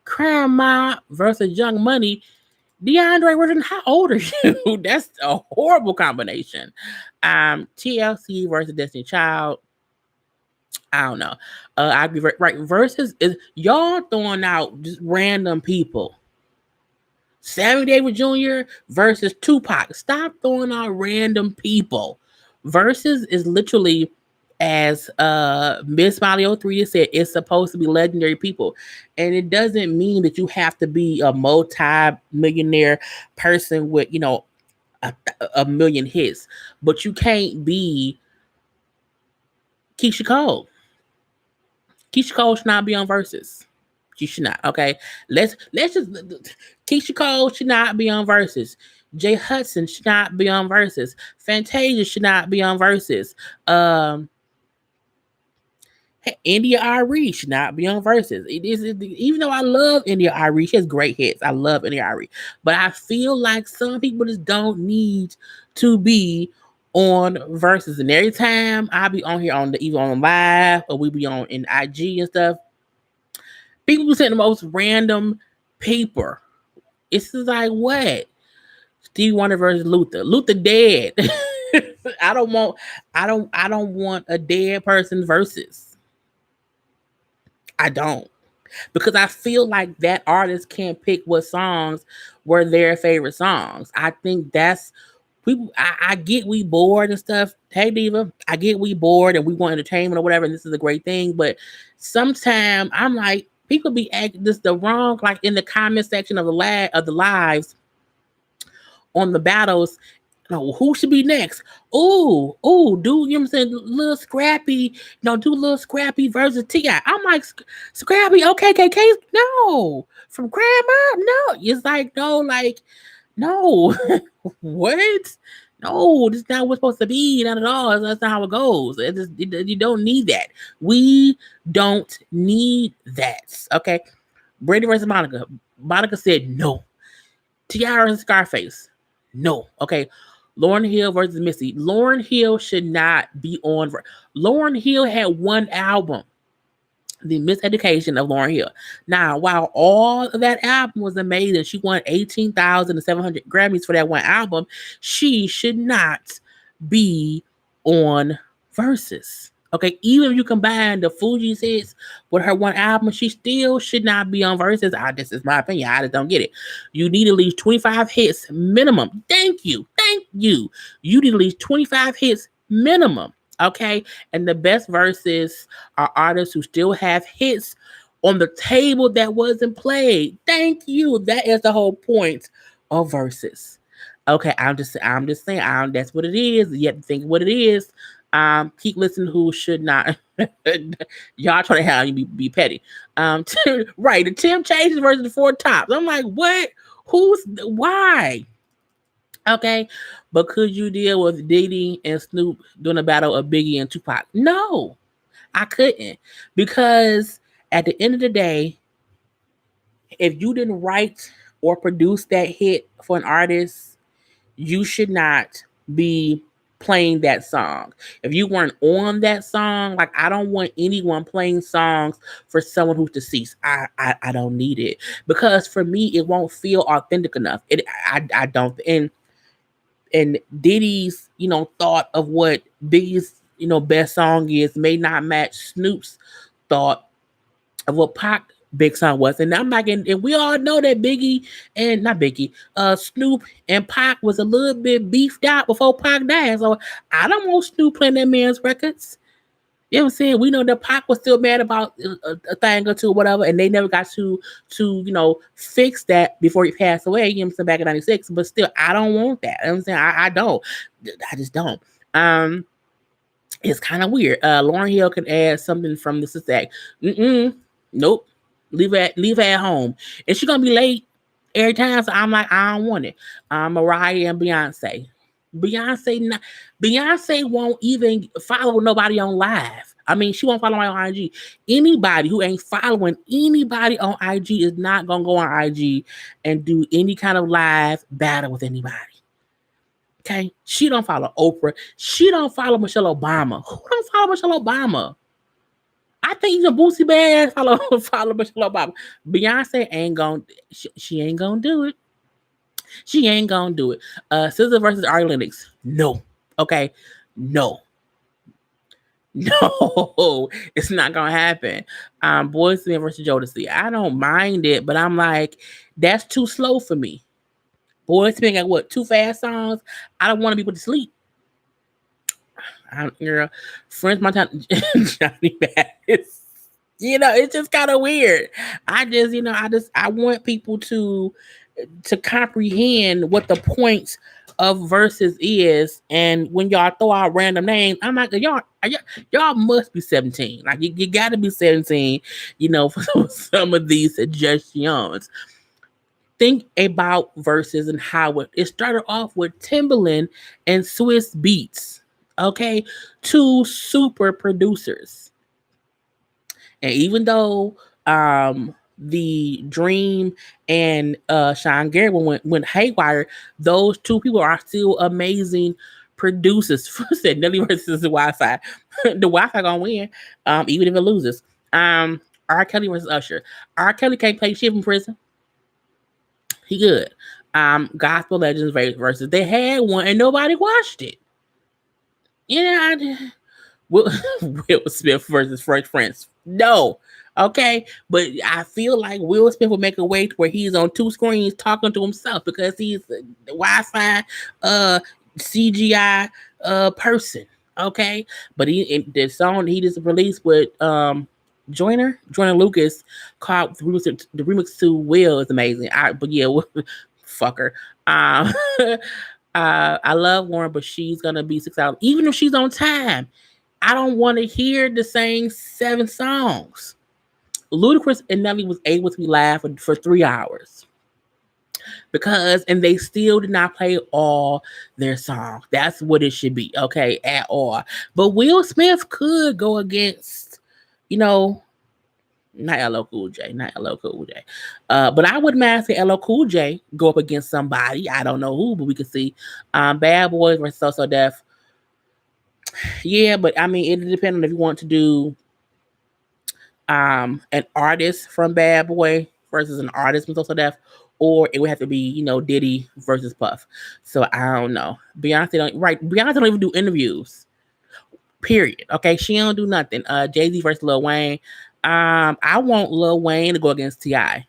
Grandma versus Young Money. DeAndre Jordan, how old are you? That's a horrible combination. TLC versus Destiny Child. I don't know. I agree. Right. Versus is y'all throwing out just random people. Sammy Davis Jr. versus Tupac. Stop throwing out random people. Versus is literally, as Miss Smiley 03 said, it's supposed to be legendary people. And it doesn't mean that you have to be a multi-millionaire person with, a million hits. But you can't be Keisha Cole. Keisha Cole should not be on Versus. She should not. Okay, let's just Keisha Cole should not be on Versus. Jay Hudson should not be on Versus. Fantasia should not be on Versus. India Ari should not be on Versus. Even though I love India Ari, she has great hits. I love India Ari, but I feel like some people just don't need to be on Versus. And every time I be on here either on live or we be on in IG and stuff, people be saying the most random paper. It's just like, what? Stevie Wonder versus Luther. Luther dead. I don't want a dead person versus. I don't. Because I feel like that artist can't pick what songs were their favorite songs. I think that's people. I get we bored and stuff. Hey Diva, I get we bored and we want entertainment or whatever, and this is a great thing. But sometimes I'm like, people be acting this the wrong, like in the comment section of the lives on the battles. Who should be next? Do you know what I'm saying? Little Scrappy, do Little Scrappy versus T.I. I'm like, Scrappy, okay, KK, no. From Grandma, no. It's like, no, what? No, this is not what's supposed to be. Not at all. That's not how it goes. You don't need that. We don't need that. Okay. Brady versus Monica. Monica said no. Tiara and Scarface. No. Okay. Lauryn Hill versus Missy. Lauryn Hill should not be on. Lauryn Hill had one album, The Miseducation of Lauryn Hill. Now, while all of that album was amazing, she won 18,700 Grammys for that one album, she should not be on Versus. Okay, even if you combine the Fuji's hits with her one album, she still should not be on Versus. This is my opinion. I just don't get it. You need at least 25 hits minimum. Thank you. You need at least 25 hits minimum. Okay, and the best verses are artists who still have hits on the table that wasn't played. Thank you. That is the whole point of Versus. Okay, I'm just saying. That's what it is. You have to think what it is. Keep listening. Who should not? Y'all trying to have you be petty. Right. The Tim Chases versus the Four Tops. I'm like, what? Why? Okay, but could you deal with Diddy and Snoop doing a battle of Biggie and Tupac? No, I couldn't, because at the end of the day, if you didn't write or produce that hit for an artist, you should not be playing that song. If you weren't on that song, like, I don't want anyone playing songs for someone who's deceased. I don't need it, because for me it won't feel authentic enough. I don't. And Diddy's, thought of what Biggie's, best song is may not match Snoop's thought of what Pac big song was. And I'm like, and we all know that Snoop and Pac was a little bit beefed out before Pac died. So I don't want Snoop playing that man's records. You know what I'm saying? We know that Pac was still mad about a thing or two, or whatever, and they never got to fix that before he passed away. You know what I'm saying? Back in '96, but still, I don't want that. You know what I'm saying? I don't. I just don't. It's kind of weird. Lauryn Hill can add something from the Sister Act. Nope. Leave her at home, and she's gonna be late every time. So I'm like, I don't want it. Mariah and Beyonce. Beyonce not, Beyonce won't even follow nobody on live. I mean, she won't follow nobody on IG. Anybody who ain't following anybody on IG is not gonna go on IG and do any kind of live battle with anybody. Okay, she don't follow Oprah. She don't follow Michelle Obama. Who don't follow Michelle Obama? I think even Boosie Bad follow Michelle Obama. Beyonce ain't gonna. She ain't gonna do it. She ain't gonna do it. SZA versus Ari Lennox. No. Okay. No. No, it's not gonna happen. Boys to Men versus Jodeci. I don't mind it, but I'm like, that's too slow for me. Boys to Men got what, 2 fast songs? I don't want to be put to sleep. Girl, Friends Montana, Johnny Bass. It's just kind of weird. I want people to comprehend what the point of verses is, and when y'all throw out random names, I'm like, y'all must be 17. Like you got to be 17, for some of these suggestions. Think about verses and how it started off with Timbaland and Swiss Beats. Okay, 2 super producers. And even though the Dream and Sean Gary went haywire, those 2 people are still amazing producers. Said Nelly versus the Wi-Fi. The Wi-Fi gonna win, even if it loses. R. Kelly versus Usher. R. Kelly can't play shit from prison. He good. Gospel Legends versus. They had one and nobody watched it. Will Smith versus Fresh Prince. No. Okay. But I feel like Will Smith will make a way to where he's on 2 screens talking to himself because he's the Wi-Fi CGI person. Okay. But the song he just released with Joyner Lucas called the remix to Will is amazing. But yeah, fucker. I love Lauren, but she's gonna be 6 hours. Even if she's on time, I don't want to hear the same 7 songs. Ludacris and Nelly was able to be live for 3 hours and they still did not play all their songs. That's what it should be, okay, at all. But Will Smith could go against, not LL Cool J, but I wouldn't mind seeing LL Cool J go up against somebody. I don't know who, but we could see Bad Boys versus So Def. Yeah, but I mean, it depends on if you want to do an artist from Bad Boy versus an artist from So Def, or it would have to be, Diddy versus Puff. So I don't know. Beyonce don't even do interviews. Period. Okay, she don't do nothing. Jay-Z versus Lil Wayne. I want Lil Wayne to go against T.I.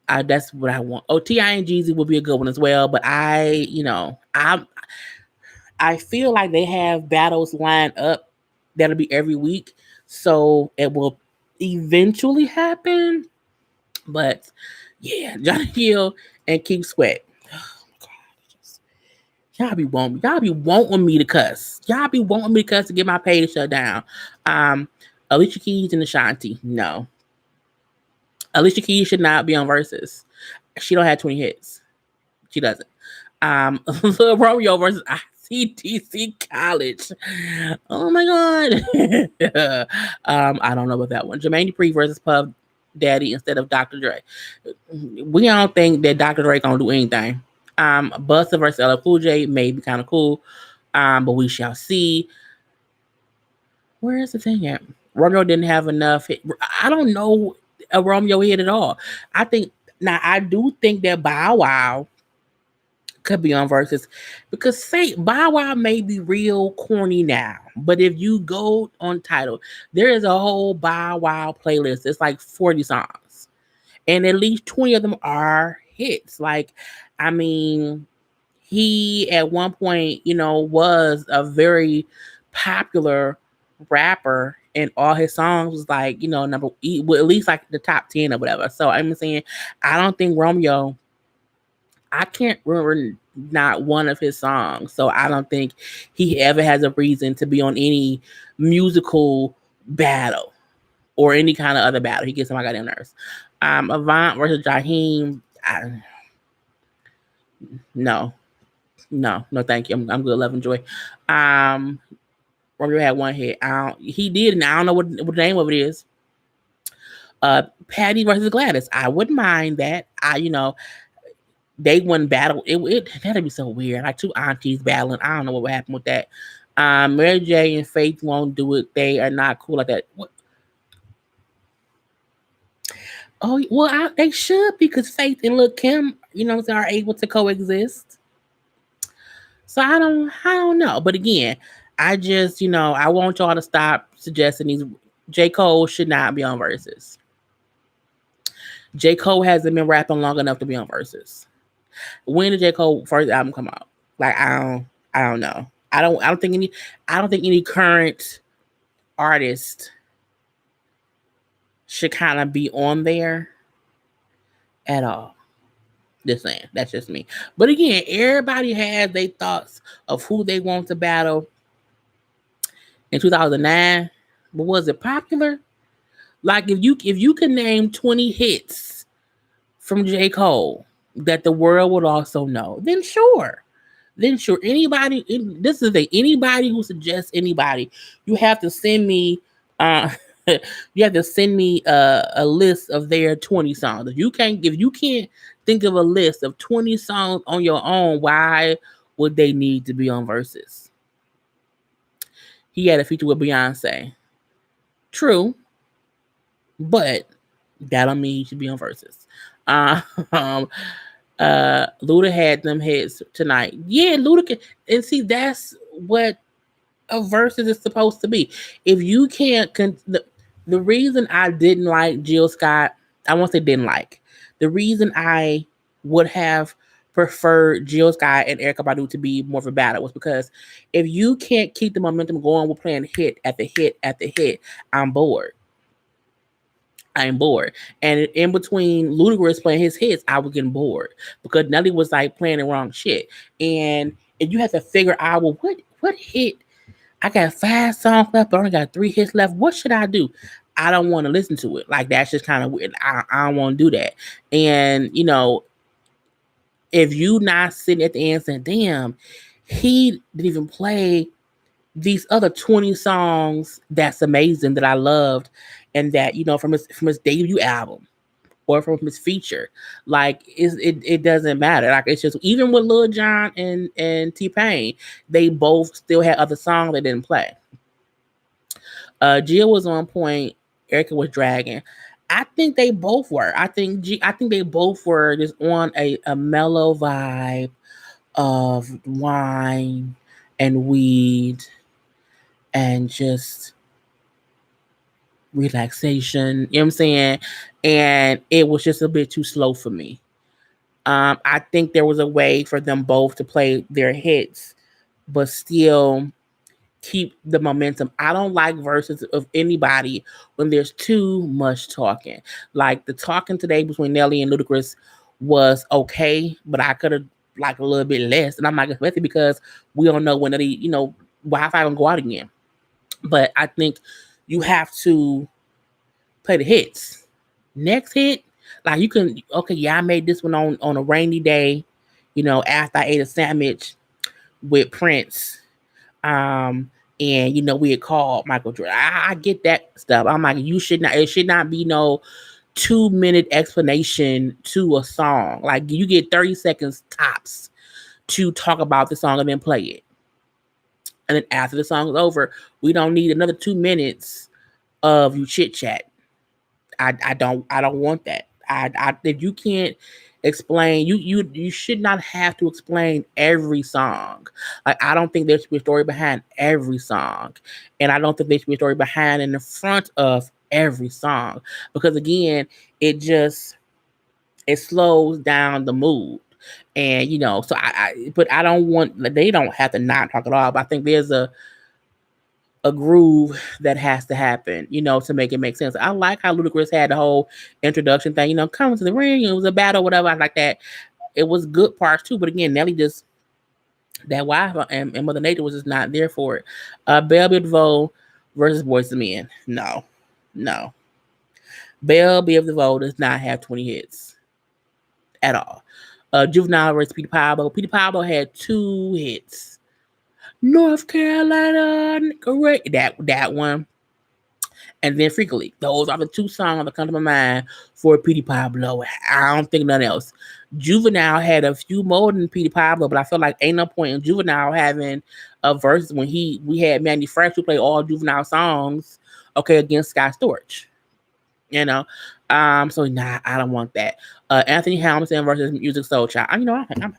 That's what I want. Oh, T.I. and Jeezy will be a good one as well. But I feel like they have battles lined up that'll be every week, so it will eventually happen. But yeah, Johnny Hill and Keith Sweat. Oh my God, y'all be wanting me to cuss. Y'all be wanting me to cuss to get my page shut down. Alicia Keys and Ashanti. No. Alicia Keys should not be on Verzuz. She don't have 20 hits. She doesn't. Lil Romeo versus ICDC College. Oh my God. I don't know about that one. Jermaine Dupri versus Puff Daddy instead of Dr. Dre. We don't think that Dr. Dre gonna do anything. Busta versus LL Cool J may be kind of cool. But we shall see. Where is the thing at? Romeo didn't have enough hit. I don't know a Romeo hit at all. I do think that Bow Wow could be on Verzuz because Bow Wow may be real corny now, but if you go on Tidal, there is a whole Bow Wow playlist. It's like 40 songs, and at least 20 of them are hits. Like, I mean, he at one point, was a very popular rapper, and all his songs was like, at least like the top 10 or whatever. So I'm saying, I don't think Romeo, I can't remember not one of his songs. So I don't think he ever has a reason to be on any musical battle or any kind of other battle. He gets on my goddamn nerves. Avant versus Jaheim. No. No, no, thank you. I'm good. Love and joy. Um, Romeo had one hit. He did, and I don't know what the name of it is. Patty versus Gladys. I wouldn't mind that. They wouldn't battle. That'd be so weird. Like two aunties battling. I don't know what would happen with that. Mary J and Faith won't do it. They are not cool like that. Oh well, they should because Faith and Lil Kim, are able to coexist. So I don't know. But again, I just, I want y'all to stop suggesting these. J. Cole should not be on Versus. J. Cole hasn't been rapping long enough to be on Versus. When did J. Cole first album come out? Like I don't know. I don't think any current artist should kind of be on there at all. Just saying. That's just me. But again, everybody has their thoughts of who they want to battle in 2009. But was it popular? Like if you can name 20 hits from J. Cole that the world would also know, then sure. Then sure. This is anybody who suggests anybody, you have to send me you have to send me a list of their 20 songs. If you can't think of a list of 20 songs on your own, why would they need to be on Versus? He had a feature with Beyonce. True, but that don't mean he should be on Versus. Um, Luda had them hits tonight. Yeah, Luda and see that's what a Versus is supposed to be. If you can't, the reason I didn't like Jill Scott, I won't say didn't like. The reason I would have preferred Jill Scott and Erykah Badu to be more of a battle was because if you can't keep the momentum going with playing hit after hit after hit, I'm bored. I'm bored. And in between Ludacris playing his hits, I was getting bored because Nelly was like playing the wrong shit. And you have to figure out, well, what hit? I got 5 songs left, but I only got 3 hits left. What should I do? I don't want to listen to it. Like that's just kind of weird. I don't want to do that. And if you not sitting at the end saying, damn, he didn't even play these other 20 songs that's amazing that I loved and that, from his debut album or from his feature. Like it doesn't matter. Like it's just even with Lil Jon and T-Pain, they both still had other songs they didn't play. Jill was on point, Erykah was dragging. I think they both were. I think they both were just on a mellow vibe of wine and weed and just relaxation. You know what I'm saying? And it was just a bit too slow for me. I think there was a way for them both to play their hits, but still keep the momentum. I don't like verses of anybody when there's too much talking. Like the talking today between Nelly and Ludacris was okay, but I could have like a little bit less. And I'm not expecting because we don't know when Wi-Fi gonna go out again. But I think you have to play the hits. Next hit, like you can okay, yeah, I made this one on a rainy day, after I ate a sandwich with Prince. And we had called Michael Jordan. I get that stuff. I'm like, it should not be no 2-minute explanation to a song. Like you get 30 seconds tops to talk about the song and then play it. And then after the song is over, we don't need another 2 minutes of you chit chat. I don't want that. If you can't explain, you should not have to explain every song. Like I don't think there should be a story behind every song, and I don't think there should be a story behind in the front of every song because again, it slows down the mood. And so but I don't want they don't have to not talk at all. But I think there's a groove that has to happen, to make it make sense. I like how Ludacris had the whole introduction thing, coming to the ring, it was a battle, whatever. I like that. It was good parts too, but again, Nelly just that wife and Mother Nature was just not there for it. Belle Biv DeVoe versus Boyz II Men. No. Belle Biv DeVoe does not have 20 hits at all. Juvenile versus Petey Pablo. Petey Pablo had 2 hits. North Carolina, correct. That one. And then Freakily. Those are the 2 songs that come to my mind for Petey Pablo. I don't think nothing else. Juvenile had a few more than Petey Pablo, but I feel like ain't no point in Juvenile having a verse when we had Manny Fresh who play all Juvenile songs, okay, against Scott Storch. You know? So nah, I don't want that. Anthony Hamilton versus Music Soul Child. I'm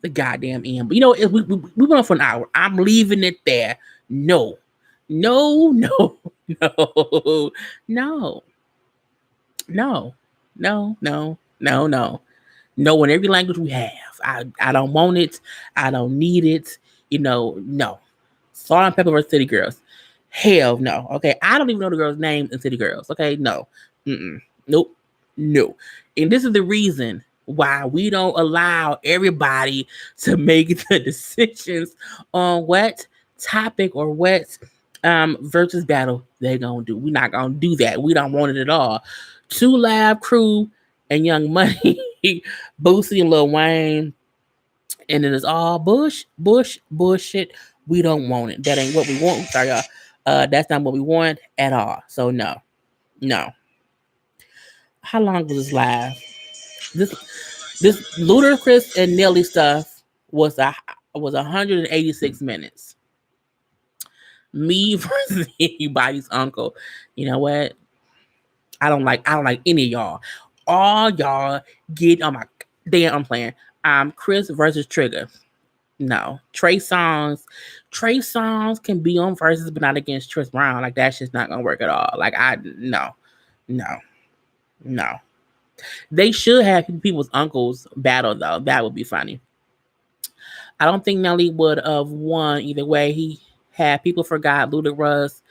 the goddamn end. But we went on for an hour. I'm leaving it there. No. No, no, no, no, no, no, no, no, no. No in every language we have. I don't want it. I don't need it. No. Salt and Pepper versus City Girls. Hell no. Okay. I don't even know the girl's name in City Girls. Okay. No. Nope. No. And this is the reason why we don't allow everybody to make the decisions on what topic or what versus battle they're gonna do. We're not gonna do that. We don't want it at all. 2 Live Crew and Young Money, Boosie and Lil Wayne, and it is all bullshit. We don't want it. That ain't what we want. Sorry, y'all. That's not what we want at all. So no. How long was this live? This Ludacris and Nelly stuff was 186 minutes. Me versus anybody's uncle. You know what? I don't like any of y'all. All y'all get on my damn. I'm playing. Chris versus Trigger. No. Trey Songz can be on versus, but not against Chris Brown. Like that's just not gonna work at all. Like no. They should have people's uncles battle though. That would be funny. I don't think Nelly would have won either way. He had people forgot Ludacris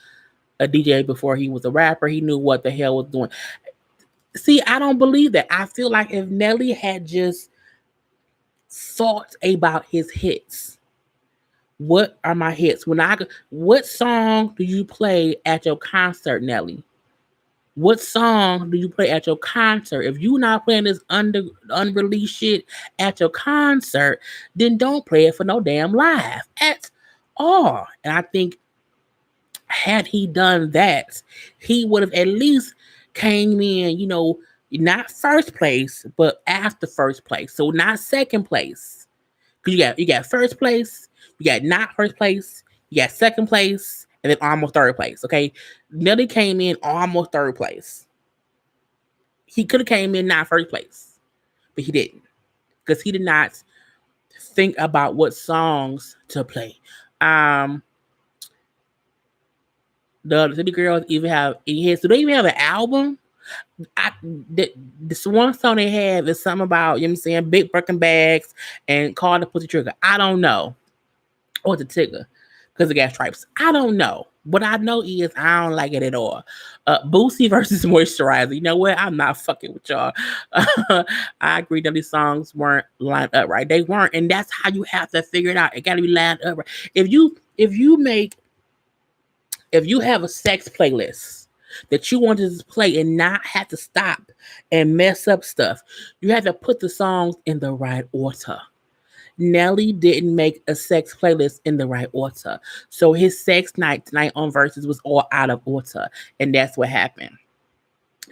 a DJ before he was a rapper. He knew what the hell was doing. See, I don't believe that. I feel like if Nelly had just thought about his hits, what are my hits? What song do you play at your concert, Nelly? What song do you play at your concert? If you're not playing this unreleased shit at your concert, then don't play it for no damn live at all. And I think had he done that, he would have at least came in, not first place, but after first place. So not second place. Because you got first place, you got not first place, you got second place, and then almost third place. Okay. Nelly came in almost third place. He could have came in not first place, but he didn't. Because he did not think about what songs to play. The City Girls even have hits. Do they even have an album? This one song they have is something about, you know what I'm saying, big Birkin bags and call the pussy trigger. I don't know. Or the Tigger. Because it got stripes. I don't know. What I know is I don't like it at all. Boosie versus Moisturizer. You know what? I'm not fucking with y'all. I agree that these songs weren't lined up right. They weren't. And that's how you have to figure it out. It got to be lined up right. If you have a sex playlist that you want to play and not have to stop and mess up stuff, you have to put the songs in the right order. Nelly didn't make a sex playlist in the right order. So his sex night tonight on Verzuz was all out of order. And that's what happened.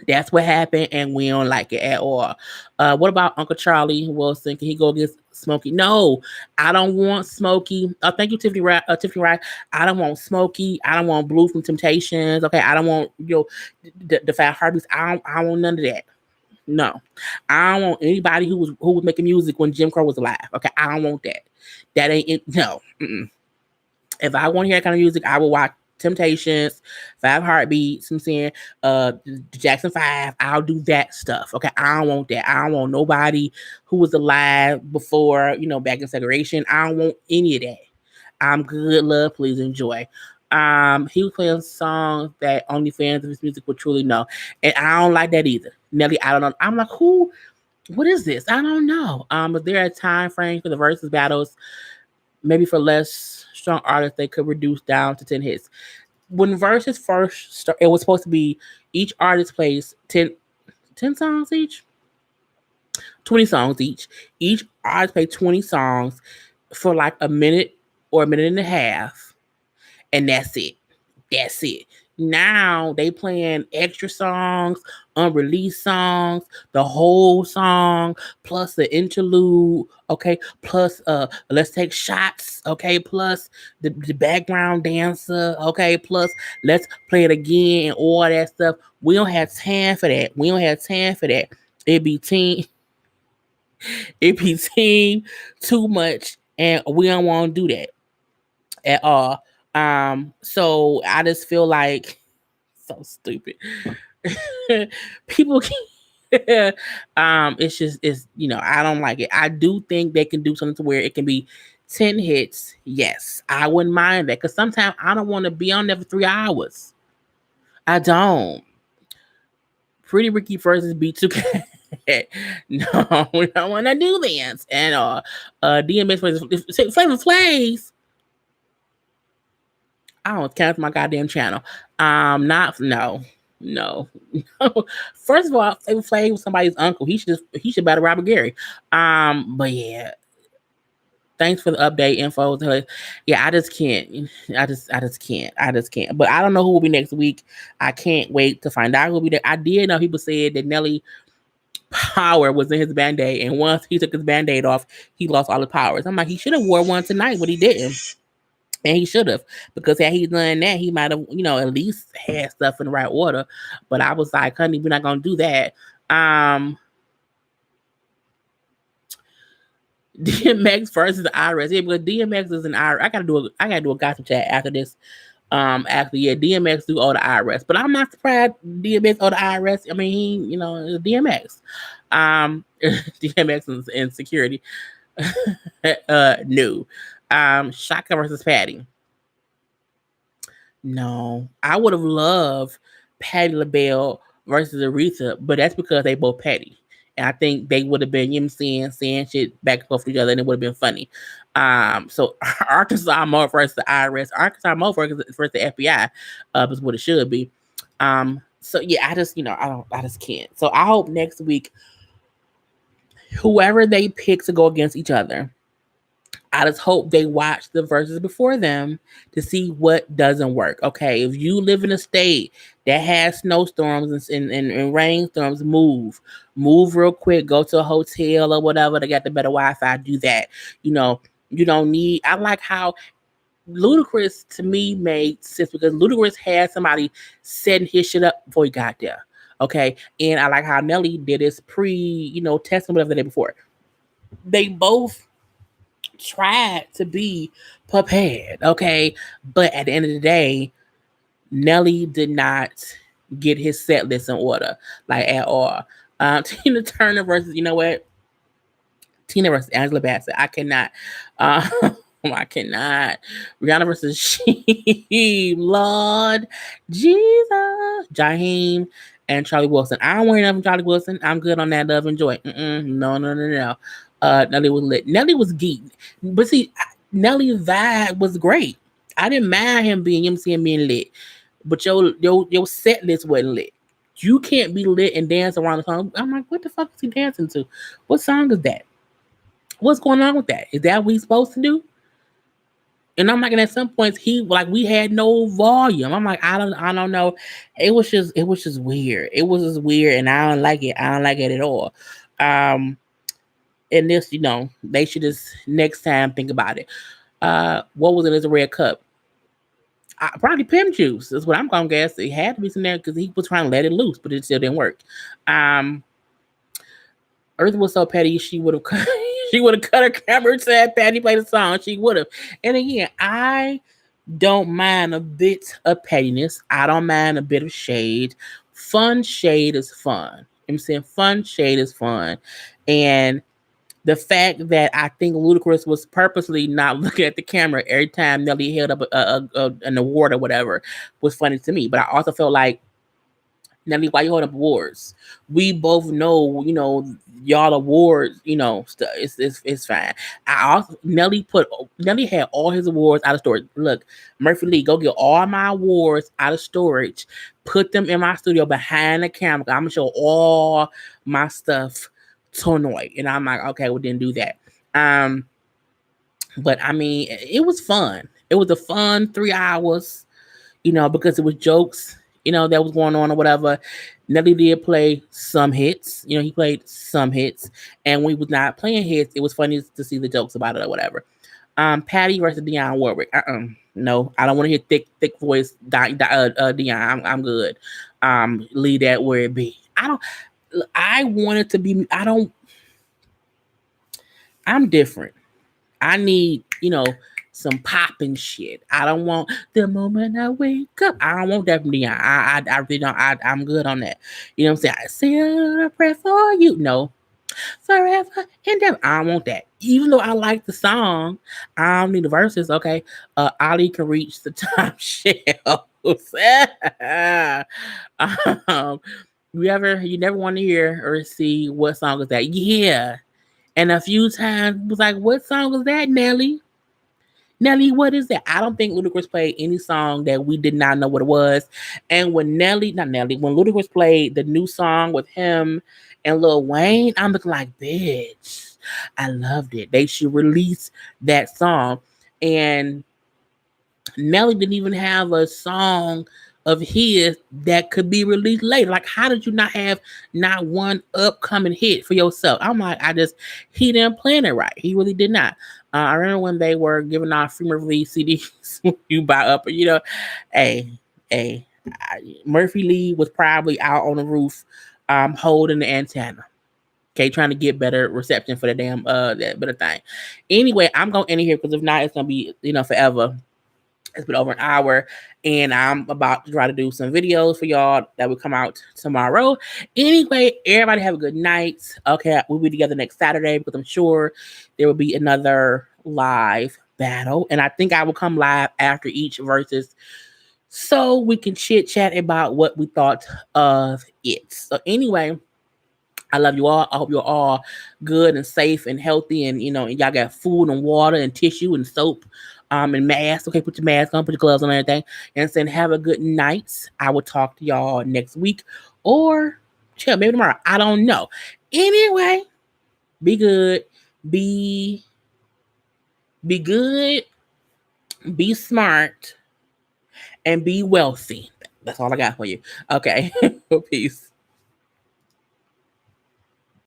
And we don't like it at all. What about Uncle Charlie Wilson? Can he go against Smokey? No, I don't want Smokey. Thank you, Tiffany Wright. I don't want Smokey. I don't want Blue from Temptations. Okay, I don't want the Fat Heartbeats. I don't want none of that. No, I don't want anybody who was making music when Jim Crow was alive. Okay, I don't want that. That ain't it. No. If I want to hear that kind of music, I will watch Temptations, 5 Heartbeats, I'm saying, Jackson 5. I'll do that stuff. Okay, I don't want that. I don't want nobody who was alive before, back in segregation. I don't want any of that. I'm good, love, please enjoy. He was playing songs that only fans of his music would truly know. And I don't like that either. Nelly, I don't know. I'm like, what is this? I don't know. Is there a time frame for the versus battles? Maybe for less strong artists, they could reduce down to 10 hits. When versus first started, it was supposed to be each artist plays 10 songs each. 20 songs each. Each artist play 20 songs for like a minute or a minute and a half, and that's it. That's it. Now they playing extra songs, unreleased songs, the whole song, plus the interlude, okay, plus let's take shots, okay, plus the background dancer, okay, plus let's play it again and all that stuff. We don't have time for that. We don't have time for that. It be team, it be team too much, and we don't want to do that at all. So I just feel like so stupid. People can it's I don't like it. I do think they can do something to where it can be 10 hits. Yes, I wouldn't mind that because sometimes I don't want to be on there for 3 hours. I don't. Pretty Ricky versus B2K. No, we don't want to do this. And DMX versus Flavor Flays. I don't cancel my goddamn channel. Not no, no, no. First of all, Flavor Flav was somebody's uncle. He should battle Robert Gary. But yeah, thanks for the update info. Yeah, I just can't. I just can't. I just can't. But I don't know who will be next week. I can't wait to find out who will be there. I did know people said that Nelly power was in his band-aid, and once he took his band-aid off, he lost all his powers. I'm like, he should have wore one tonight, but he didn't. And he should have, because had he done that, he might have, at least had stuff in the right order. But I was like, honey, we're not gonna do that. DMX versus the IRS. Yeah, because DMX is an IRS. I gotta do a gossip chat after this. Actually, yeah, DMX do all the IRS, but I'm not surprised DMX all the IRS. I mean, he, DMX. DMX and security. No. Shaka versus Patty. No, I would have loved Patty LaBelle versus Aretha, but that's because they both petty. And I think they would have been, saying shit back and forth to each other, and it would have been funny. So Arkansas Mo versus the IRS, Arkansas Mo versus the FBI, is what it should be. So yeah, I just can't. So I hope next week, whoever they pick to go against each other, I just hope they watch the verses before them to see what doesn't work. Okay, if you live in a state that has snowstorms and rainstorms, move real quick. Go to a hotel or whatever. They got the better Wi-Fi. Do that. You don't need. I like how Ludacris to me made sense because Ludacris had somebody setting his shit up before he got there. Okay, and I like how Nelly did his testing whatever the day before. They both tried to be prepared, okay? But at the end of the day, Nelly did not get his set list in order, like at all. Tina Turner versus, you know what? Tina versus Angela Bassett. I cannot. I cannot. Rihanna versus She. Lord Jesus. Jaheim and Charlie Wilson. I don't want enough from Charlie Wilson. I'm good on that love and joy. No. Nelly was lit. Nelly was geek. But see, Nelly's vibe was great. I didn't mind him being being lit. But your set list wasn't lit. You can't be lit and dance around the song. I'm like, what the fuck is he dancing to? What song is that? What's going on with that? Is that what he's supposed to do? And I'm like, and at some points we had no volume. I'm like, I don't know. It was just weird. It was just weird, and I don't like it. I don't like it at all. And this, they should just next time think about it. What was in his red cup? Probably pimp juice is what I'm gonna guess. It had to be some there because he was trying to let it loose, but it still didn't work. Earth was so petty, she would have cut her camera to have Patty play the song. She would have. And again, I don't mind a bit of pettiness. I don't mind a bit of shade. Fun shade is fun. I'm saying fun shade is fun. And the fact that I think Ludacris was purposely not looking at the camera every time Nelly held up an award or whatever was funny to me. But I also felt like, Nelly, why you hold up awards? We both know, y'all awards, stuff. It's fine. Nelly had all his awards out of storage. Look, Murphy Lee, go get all my awards out of storage. Put them in my studio behind the camera. I'm gonna show all my stuff tonight. And I'm like, okay, we didn't do that. But I mean, it was fun. It was a fun 3 hours, because it was jokes, that was going on or whatever. Nelly did play some hits. He played some hits. And when he was not playing hits, it was funny to see the jokes about it or whatever. Patty versus Dionne Warwick. No, I don't want to hear thick voice. Dionne, I'm good. Leave that where it be. I want it to be. I'm different. I need, some popping shit. I don't want the moment I wake up. I don't want that from Dionne. I really don't. I'm good on that. You know what I'm saying? I say a prayer for you. No, forever and ever. I don't want that. Even though I like the song, I don't need the verses. Okay, Ali can reach the top shelves. um, you never want to hear or see what song is that? Yeah, and a few times was like, what song is that, Nelly? Nelly, what is that? I don't think Ludacris played any song that we did not know what it was. And when when Ludacris played the new song with him and Lil Wayne, I'm looking like, bitch, I loved it. They should release that song. And Nelly didn't even have a song of his that could be released later. Like, how did you not have not one upcoming hit for yourself? I'm like, he didn't plan it right. He really did not. I remember when they were giving out free release CDs you buy up, hey, Murphy Lee was probably out on the roof, holding the antenna. Okay, trying to get better reception for the damn that better thing. Anyway, I'm gonna end it here because if not, it's gonna be forever. It's been over an hour, and I'm about to try to do some videos for y'all that will come out tomorrow. Anyway, everybody have a good night. Okay, we'll be together next Saturday because I'm sure there will be another live battle, and I think I will come live after each versus so we can chit chat about what we thought of it. So anyway, I love you all. I hope you're all good and safe and healthy, and and y'all got food and water and tissue and soap, and masks. Okay, put your mask on, put your gloves on, and everything. And saying have a good night. I will talk to y'all next week or chill, maybe tomorrow. I don't know. Anyway, be good. Be good. Be smart and be wealthy. That's all I got for you. Okay. Peace.